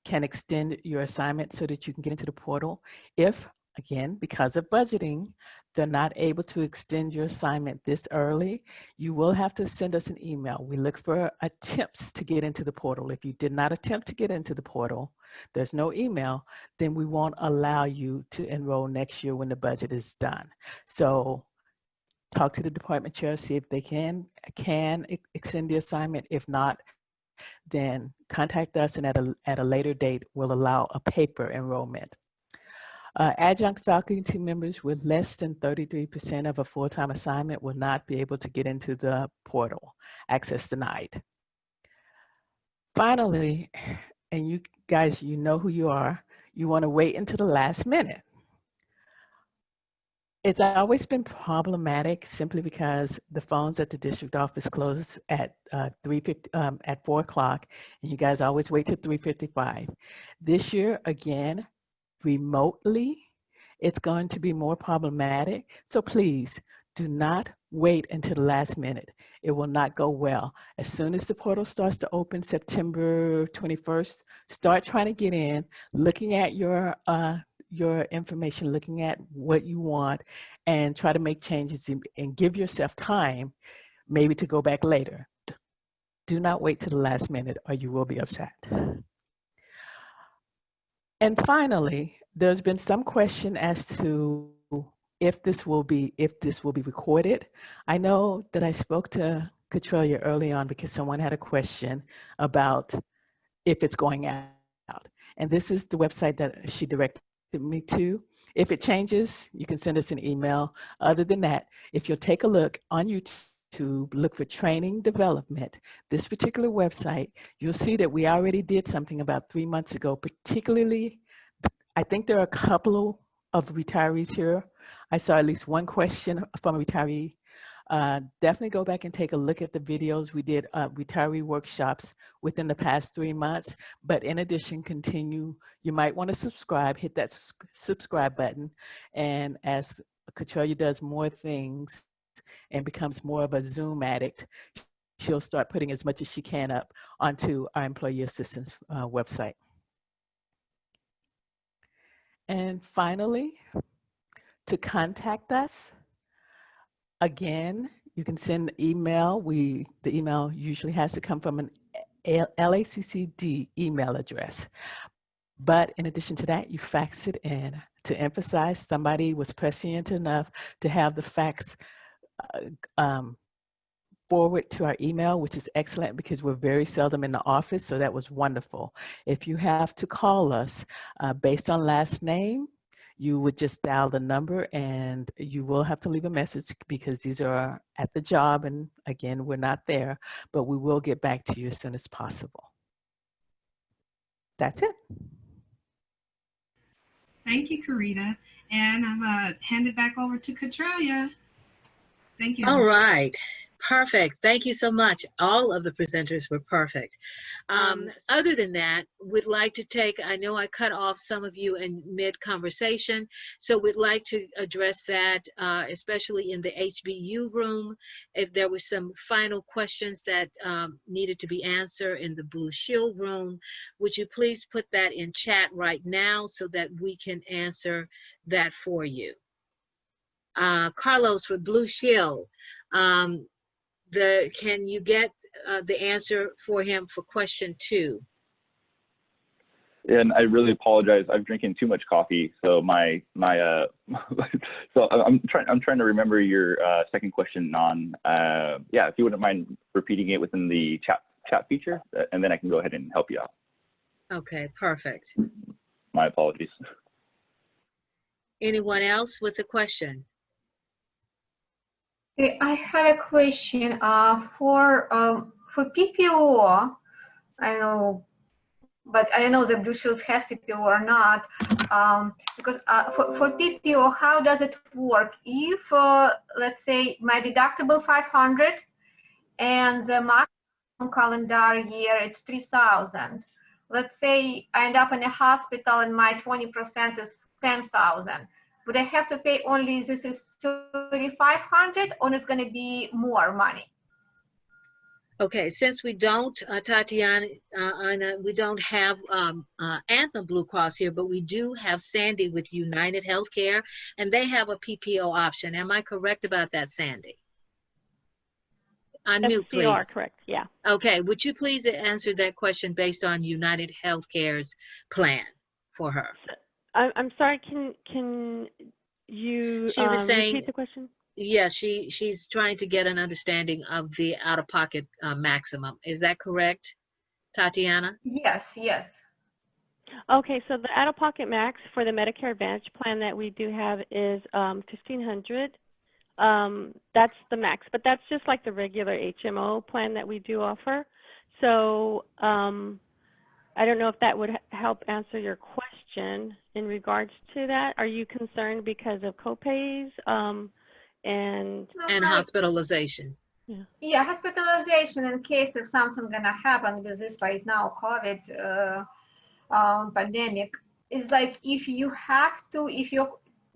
[SPEAKER 12] extend your assignment so that you can get into the portal. If, again, because of budgeting, they're not able to extend your assignment this early, you will have to send us an email. We look for attempts to get into the portal. If you did not attempt to get into the portal, there's no email, then we won't allow you to enroll next year when the budget is done. So talk to the department chair, see if they can extend the assignment. If not, then contact us, and at a later date, we'll allow a paper enrollment. Adjunct faculty members with less than 33% of a full-time assignment will not be able to get into the portal. Access denied. Finally, and you guys, you know who you are, you want to wait until the last minute. It's always been problematic simply because the phones at the district office close at 4 o'clock, and you guys always wait till 3:55. This year, again, remotely, it's going to be more problematic. So please do not wait until the last minute. It will not go well. As soon as the portal starts to open September 21st, start trying to get in, looking at your information, looking at what you want, and try to make changes and give yourself time maybe to go back later. Do not wait till the last minute or you will be upset. And finally, there's been some question as to if this will be recorded. I know that I spoke to Katrina early on because someone had a question about if it's going out. And this is the website that she directed me to. If it changes, you can send us an email. Other than that, if you'll take a look on YouTube, look for training development, this particular website, you'll see that we already did something about 3 months ago. Particularly, I think there are a couple of retirees here. I saw at least one question from a retiree. Definitely go back and take a look at the videos. We did retiree workshops within the past 3 months, but in addition, you might want to subscribe, hit that subscribe button, and as Katrina does more things and becomes more of a Zoom addict, she'll start putting as much as she can up onto our employee assistance website. And finally, to contact us, again, you can send an email. The email usually has to come from an LACCD email address. But in addition to that, you fax it in. To emphasize, somebody was prescient enough to have the fax forward to our email, which is excellent because we're very seldom in the office, so that was wonderful. If you have to call us based on last name, you would just dial the number and you will have to leave a message because these are at the job, and again, we're not there, but we will get back to you as soon as possible. That's it.
[SPEAKER 4] Thank you, Karita. And I'm going to hand it back over to Katrina. Thank you.
[SPEAKER 1] All right. Perfect. Thank you so much. All of the presenters were perfect. Other than that, we'd like to take, I know I cut off some of you in mid-conversation, so we'd like to address that, especially in the HBU room. If there were some final questions that needed to be answered in the Blue Shield room, would you please put that in chat right now so that we can answer that for you? Carlos for Blue Shield. Can you get the answer for him for question 2?
[SPEAKER 13] And I really apologize. I'm drinking too much coffee, so so I'm trying to remember your second question on. Yeah, if you wouldn't mind repeating it within the chat feature, and then I can go ahead and help you out.
[SPEAKER 1] Okay, perfect.
[SPEAKER 13] My apologies.
[SPEAKER 1] Anyone else with a question?
[SPEAKER 8] I have a question for PPO. I don't know, but I don't know the Blue Shield has PPO or not. Because for PPO, how does it work? If let's say my deductible 500 and the maximum calendar year it's 3,000. Let's say I end up in a hospital and my 20% is 10,000. Would I have to pay only this is 3,500 or it's going to be more money?
[SPEAKER 1] Okay, since we don't, Tatiana, we don't have Anthem Blue Cross here, but we do have Sandy with United Healthcare, and they have a PPO option. Am I correct about that, Sandy? Unmute, please.
[SPEAKER 9] You are correct, yeah.
[SPEAKER 1] Okay, would you please answer that question based on United Healthcare's plan for her?
[SPEAKER 9] I'm sorry, can you
[SPEAKER 1] She was saying,
[SPEAKER 9] repeat the question?
[SPEAKER 1] Yes, she's trying to get an understanding of the out-of-pocket maximum. Is that correct, Tatiana?
[SPEAKER 8] Yes, yes.
[SPEAKER 9] Okay, so the out-of-pocket max for the Medicare Advantage plan that we do have is $1,500. That's the max, but that's just like the regular HMO plan that we do offer. So I don't know if that would help answer your question in regards to that. Are you concerned because of copays and
[SPEAKER 1] hospitalization?
[SPEAKER 8] Yeah, hospitalization in case if something gonna happen with this right now, COVID pandemic, is like if you have to,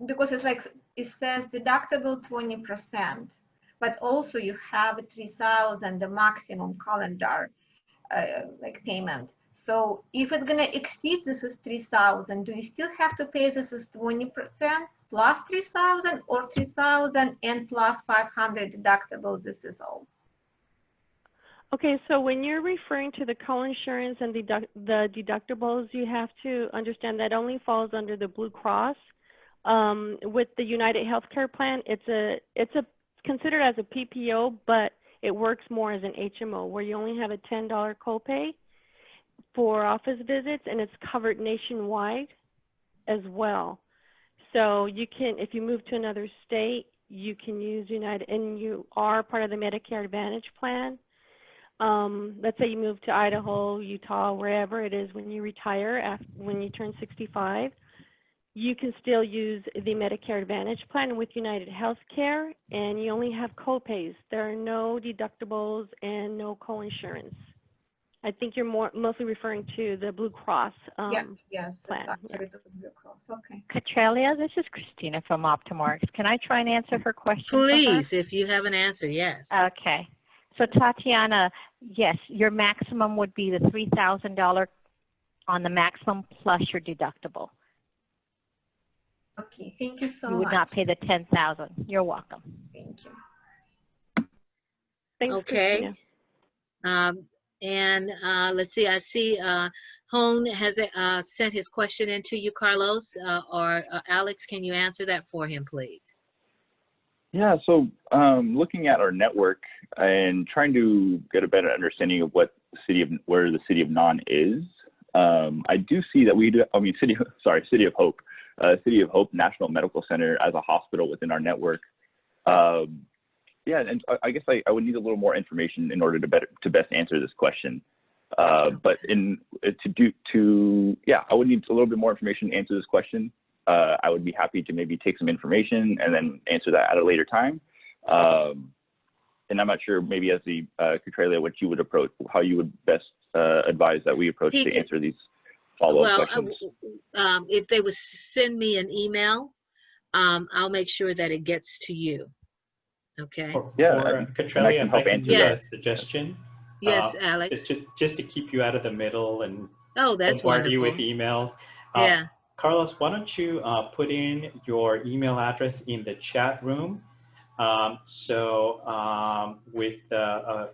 [SPEAKER 8] because it's like it says deductible 20%, but also you have 3,000 the maximum calendar like payment. So if it's gonna exceed this is 3,000, do you still have to pay this is 20% plus 3,000 or 3,000 and plus 500 deductible? This is all.
[SPEAKER 9] Okay, so when you're referring to the co-insurance and the deductibles, you have to understand that only falls under the Blue Cross. With the United Healthcare plan, it's considered as a PPO, but it works more as an HMO where you only have a $10 copay for office visits, and it's covered nationwide as well. So you can, if you move to another state, you can use United, and you are part of the Medicare Advantage plan. Let's say you move to Idaho, Utah, wherever it is when you retire, when you turn 65, you can still use the Medicare Advantage plan with United Healthcare, and you only have copays. There are no deductibles and no coinsurance. I think you're mostly referring to the Blue Cross
[SPEAKER 8] yes,
[SPEAKER 9] plan.
[SPEAKER 8] Yeah. The Blue Cross. Okay.
[SPEAKER 14] Katrelia, this is Christina from Optumworks. Can I try and answer her question?
[SPEAKER 1] Please, if you have an answer, yes.
[SPEAKER 14] Okay. So Tatiana, yes, your maximum would be the $3,000 on the maximum plus your deductible.
[SPEAKER 8] Okay, thank you so much.
[SPEAKER 14] You would not pay the $10,000. You're welcome.
[SPEAKER 8] Thank you.
[SPEAKER 9] Thanks,
[SPEAKER 1] okay. And let's see, I see Hone has sent his question in to you, Carlos, or Alex, can you answer that for him, please?
[SPEAKER 13] Yeah, so looking at our network and trying to get a better understanding of what where the City of Non is, I do see that we do, City of Hope. City of Hope National Medical Center as a hospital within our network. Yeah, and I guess I would need a little more information in order to best answer this question. But I would need a little bit more information to answer this question. I would be happy to maybe take some information and then answer that at a later time. And I'm not sure, maybe as the Katrelia, what you would approach, how you would best advise that we approach to answer these follow-up questions.
[SPEAKER 1] If they would send me an email, I'll make sure that it gets to you. Okay.
[SPEAKER 5] Or Katrelia, if I can do a suggestion.
[SPEAKER 1] Yes, Alex.
[SPEAKER 5] So just to keep you out of the middle and
[SPEAKER 1] that's
[SPEAKER 5] bombard you with
[SPEAKER 1] wonderful.
[SPEAKER 5] emails.
[SPEAKER 1] Yeah.
[SPEAKER 5] Carlos, why don't you put in your email address in the chat room? With a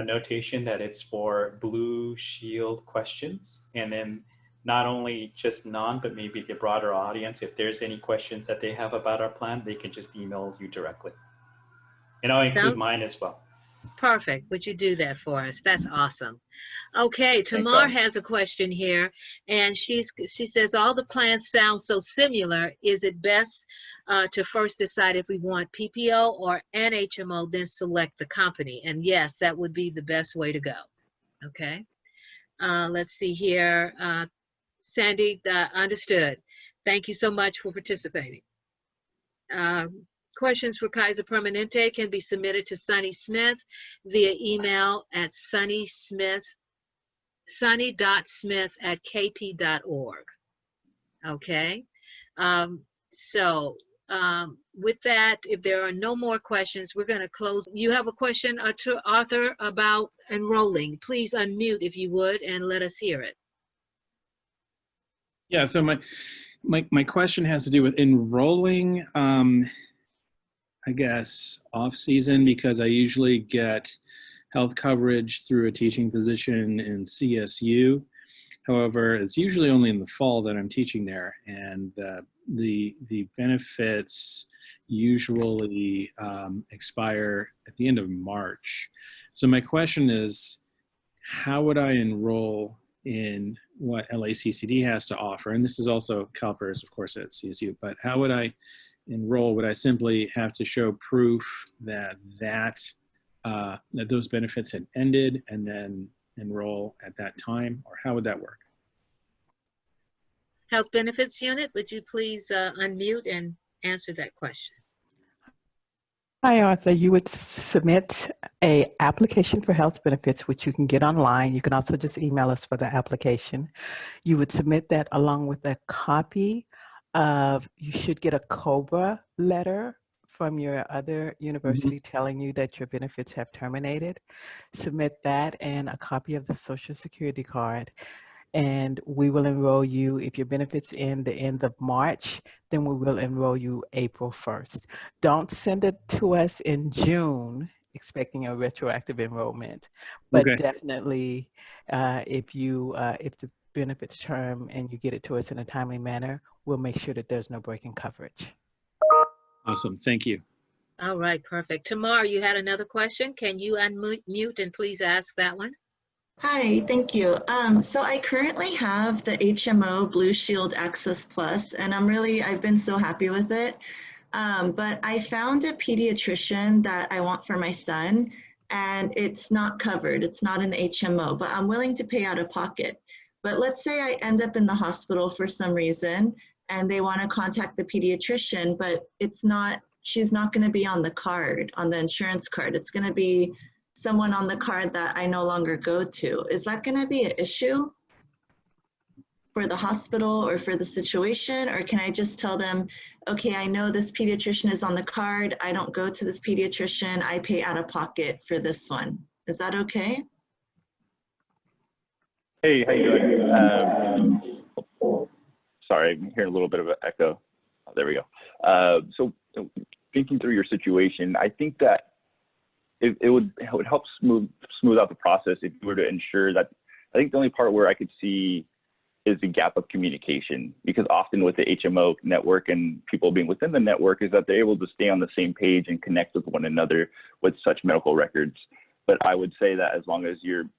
[SPEAKER 5] notation that it's for Blue Shield questions, and then not only just non, but maybe the broader audience, if there's any questions that they have about our plan, they can just email you directly. And I'll include mine as well.
[SPEAKER 1] Perfect. Would you do that for us? That's awesome. Okay,
[SPEAKER 13] Thanks,
[SPEAKER 1] Tamar has a question here, and she says, all the plans sound so similar. Is it best to first decide if we want PPO or an HMO, then select the company? And yes, that would be the best way to go. Okay. Let's see here. Sandy, understood. Thank you so much for participating. Questions for Kaiser Permanente can be submitted to Sunny Smith via email at sunny.smith@kp.org. Okay. With that, if there are no more questions, we're going to close. You have a question, Arthur, about enrolling. Please unmute if you would and let us hear it.
[SPEAKER 15] Yeah, so my question has to do with enrolling, I guess, off season, because I usually get health coverage through a teaching position in CSU. However, it's usually only in the fall that I'm teaching there, and the benefits usually expire at the end of March. So my question is, how would I enroll in what LACCD has to offer? And this is also CalPERS, of course, at CSU, but how would I enroll? Would I simply have to show proof that those benefits had ended and then enroll at that time, or how would that work?
[SPEAKER 1] Health Benefits Unit, would you please unmute and answer that question?
[SPEAKER 12] Hi, Arthur. You would submit an application for health benefits, which you can get online. You can also just email us for the application. You would submit that along with a copy of, you should get a COBRA letter from your other university telling you that your benefits have terminated. Submit that and a copy of the Social Security card. And we will enroll you. If your benefits end the end of March, then we will enroll you April 1st. Don't send it to us in June expecting a retroactive enrollment, but definitely if the benefits term and you get it to us in a timely manner, we'll make sure that there's no break in coverage.
[SPEAKER 15] Awesome, thank you.
[SPEAKER 1] All right, perfect. Tamar, you had another question. Can you unmute and please ask that one?
[SPEAKER 16] Hi, thank you. So I currently have the HMO Blue Shield Access Plus, and I've been so happy with it. But I found a pediatrician that I want for my son, and it's not covered. It's not in the HMO, but I'm willing to pay out of pocket. But let's say I end up in the hospital for some reason, and they want to contact the pediatrician, but she's not going to be on the card, on the insurance card. It's going to be someone on the card that I no longer go to. Is that going to be an issue for the hospital or for the situation? Or can I just tell them, okay, I know this pediatrician is on the card. I don't go to this pediatrician. I pay out of pocket for this one. Is that okay?
[SPEAKER 13] Hey, how you doing? Sorry, I'm hearing a little bit of an echo. Oh, there we go. So thinking through your situation, I think that it would help smooth out the process if you were to ensure that. I think the only part where I could see is the gap of communication, because often with the HMO network and people being within the network is that they're able to stay on the same page and connect with one another with such medical records. But I would say that as long as you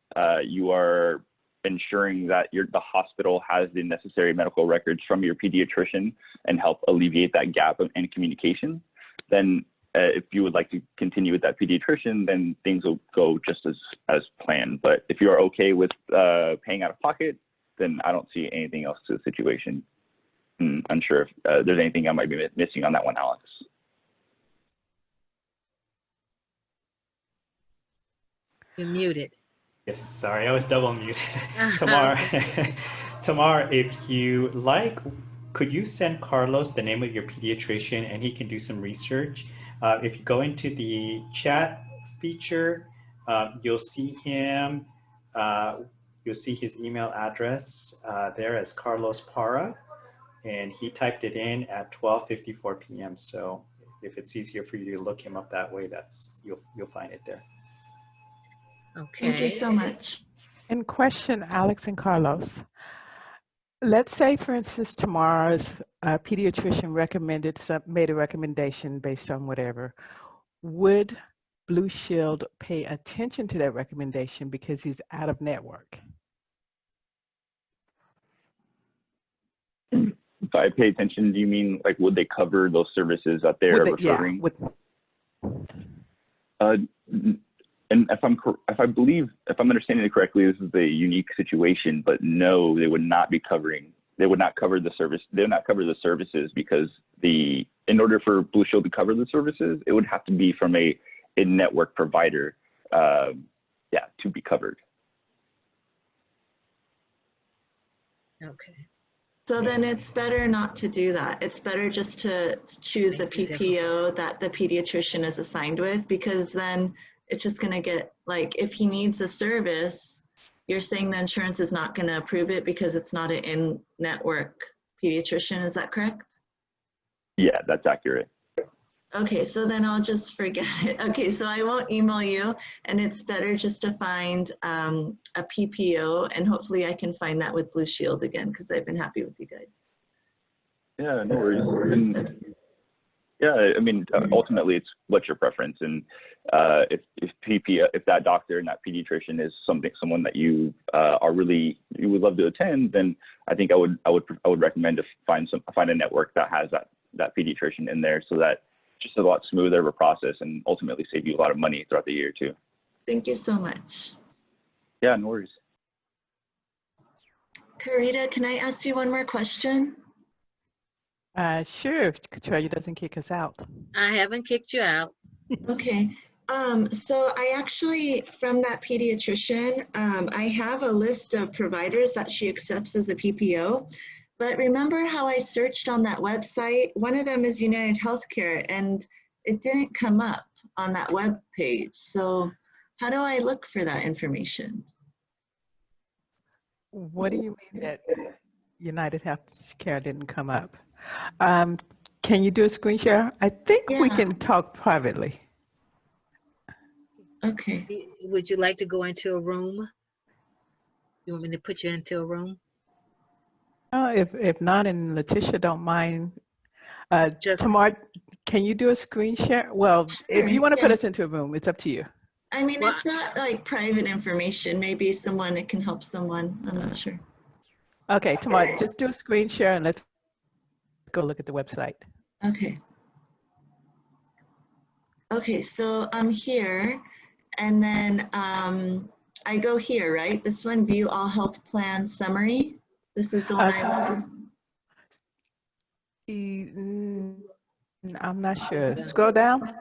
[SPEAKER 13] are ensuring that the hospital has the necessary medical records from your pediatrician and help alleviate that gap in communication, then if you would like to continue with that pediatrician, then things will go just as planned. But if you are okay with paying out of pocket, then I don't see anything else to the situation. I'm unsure if there's anything I might be missing on that one, Alex.
[SPEAKER 1] You're muted.
[SPEAKER 5] Yes, sorry, I was double muted. Tamar, Tamar, if you like, could you send Carlos the name of your pediatrician and he can do some research? If you go into the chat feature, you'll see him, you'll see his email address there as Carlos Parra, and he typed it in at 12:54 p.m. So if it's easier for you to look him up that way, you'll find it there.
[SPEAKER 1] Okay.
[SPEAKER 16] Thank you so much.
[SPEAKER 12] And question, Alex and Carlos. Let's say, for instance, tomorrow's pediatrician made a recommendation based on whatever. Would Blue Shield pay attention to that recommendation because he's out of network?
[SPEAKER 13] If I pay attention, do you mean like would they cover those services that they're referring? And if I'm understanding it correctly, this is a unique situation. But no, they would not be covering. They would not cover the service. They would not cover the services because in order for Blue Shield to cover the services, it would have to be from a network provider, to be covered.
[SPEAKER 1] Okay.
[SPEAKER 16] So then it's better not to do that. It's better just to choose a PPO that the pediatrician is assigned with, because then it's just going to get, like, if he needs a service, you're saying the insurance is not going to approve it because it's not an in-network pediatrician. Is that correct?
[SPEAKER 13] Yeah, that's accurate.
[SPEAKER 16] Okay, so then I'll just forget it. Okay, so I won't email you, and it's better just to find a PPO, and hopefully I can find that with Blue Shield again, because I've been happy with you guys.
[SPEAKER 13] Yeah, no worries. And, yeah, I mean, ultimately it's what's your preference, and if that doctor and that pediatrician is someone that you you would love to attend, then I think I would recommend to find a network that has that pediatrician in there, so that just a lot smoother of a process and ultimately save you a lot of money throughout the year too.
[SPEAKER 16] Thank you so much.
[SPEAKER 13] Yeah, no worries.
[SPEAKER 16] Karita, can I ask you one more question?
[SPEAKER 12] Sure, if Katrina doesn't kick us out.
[SPEAKER 1] I haven't kicked you out.
[SPEAKER 16] Okay. So I actually, from that pediatrician, I have a list of providers that she accepts as a PPO. But remember how I searched on that website? One of them is United Healthcare, and it didn't come up on that web page. So how do I look for that information?
[SPEAKER 12] What do you mean that United Healthcare didn't come up? Can you do a screen share? I think we can talk privately.
[SPEAKER 16] Okay.
[SPEAKER 1] Would you like to go into a room? You want me to put you into a room?
[SPEAKER 12] If not, and Letitia don't mind. Tamar, can you do a screen share? Well, if you want to put us into a room, it's up to you.
[SPEAKER 16] I mean, it's not like private information. Maybe it can help someone. I'm not sure.
[SPEAKER 12] Okay, Tamar, just do a screen share and let's go look at the website.
[SPEAKER 16] Okay. Okay, so I'm here, and then I go here, right? This one, view all health plan summary. This is the one
[SPEAKER 12] I'm not sure. Scroll down.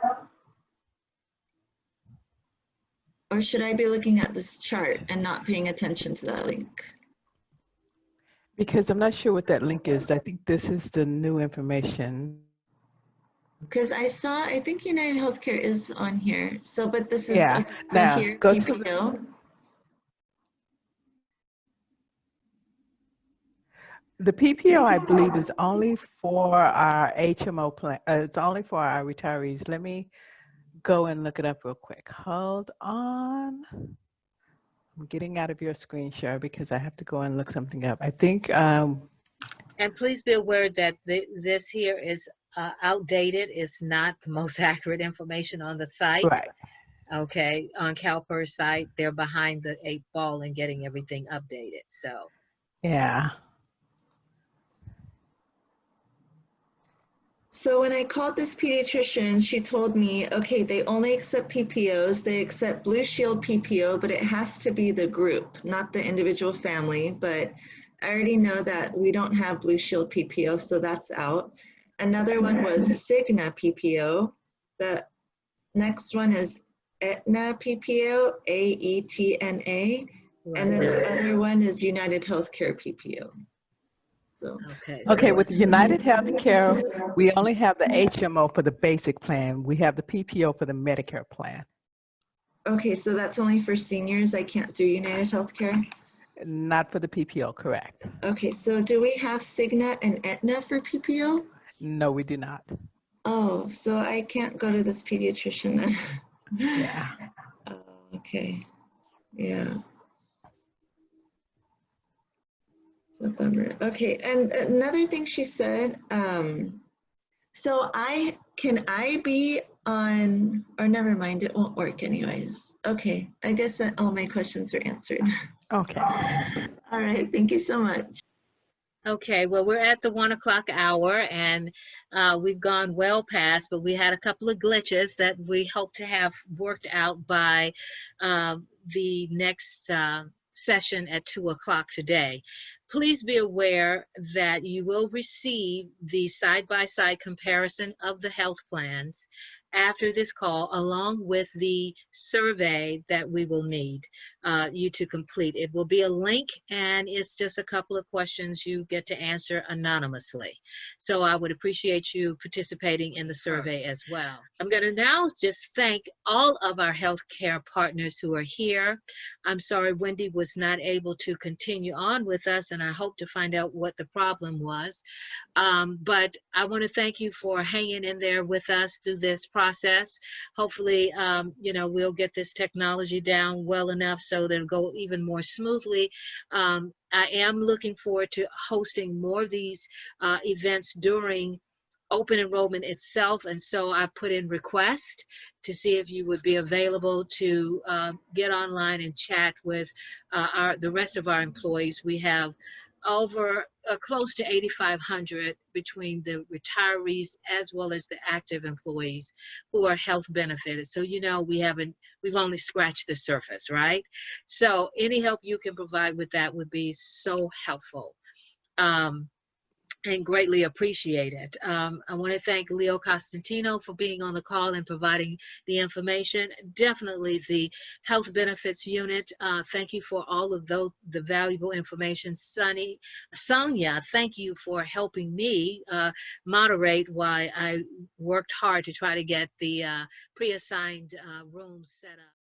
[SPEAKER 16] Or should I be looking at this chart and not paying attention to that link?
[SPEAKER 12] Because I'm not sure what that link is. I think this is the new information.
[SPEAKER 16] Because I think United Healthcare is on here. So, but this is
[SPEAKER 12] now
[SPEAKER 16] here,
[SPEAKER 12] go
[SPEAKER 16] PPO.
[SPEAKER 12] to the PPO, I believe, is only for our HMO plan. It's only for our retirees. Let me go and look it up real quick. Hold on. I'm getting out of your screen share because I have to go and look something up. I think.
[SPEAKER 1] And please be aware that this here is outdated. It's not the most accurate information on the site.
[SPEAKER 12] Right.
[SPEAKER 1] Okay. On CalPERS site, they're behind the 8 ball in getting everything updated. So.
[SPEAKER 12] Yeah.
[SPEAKER 16] So when I called this pediatrician, she told me, okay, they only accept PPOs. They accept Blue Shield PPO, but it has to be the group, not the individual family. But I already know that we don't have Blue Shield PPO, so that's out. Another one was Cigna PPO. The next one is Aetna PPO, AETNA. And then the other one is United Healthcare PPO. So,
[SPEAKER 12] okay, with United Healthcare, we only have the HMO for the basic plan. We have the PPO for the Medicare plan.
[SPEAKER 16] Okay, so that's only for seniors. I can't do United Healthcare?
[SPEAKER 12] Not for the PPO, correct.
[SPEAKER 16] Okay, so do we have Cigna and Aetna for PPO?
[SPEAKER 12] No, we do not.
[SPEAKER 16] Oh, so I can't go to this pediatrician then?
[SPEAKER 12] Yeah.
[SPEAKER 16] Okay, yeah. September. Okay, and another thing she said, so can I be on, or never mind, it won't work anyways. Okay, I guess that all my questions are answered.
[SPEAKER 12] Okay.
[SPEAKER 16] All right, thank you so much.
[SPEAKER 1] Okay, well, we're at the 1 o'clock hour, and we've gone well past, but we had a couple of glitches that we hope to have worked out by the next session at 2 o'clock today. Please be aware that you will receive the side-by-side comparison of the health plans after this call, along with the survey that we will need you to complete. It will be a link, and it's just a couple of questions you get to answer anonymously. So I would appreciate you participating in the survey as well. I'm going to now just thank all of our healthcare partners who are here. I'm sorry Wendy was not able to continue on with us, and I hope to find out what the problem was. But I want to thank you for hanging in there with us through this process. Hopefully, you know, we'll get this technology down well enough so that it'll go even more smoothly. I am looking forward to hosting more of these events during open enrollment itself, and so I put in request to see if you would be available to get online and chat with the rest of our employees. We have over close to 8,500 between the retirees as well as the active employees who are health benefited. So, you know, we've only scratched the surface, right? So any help you can provide with that would be so helpful. And greatly appreciated. I want to thank Leo Costantino for being on the call and providing the information. Definitely the health benefits unit. Thank you for all of the valuable information. Sonia, thank you for helping me moderate while I worked hard to try to get the pre-assigned rooms set up.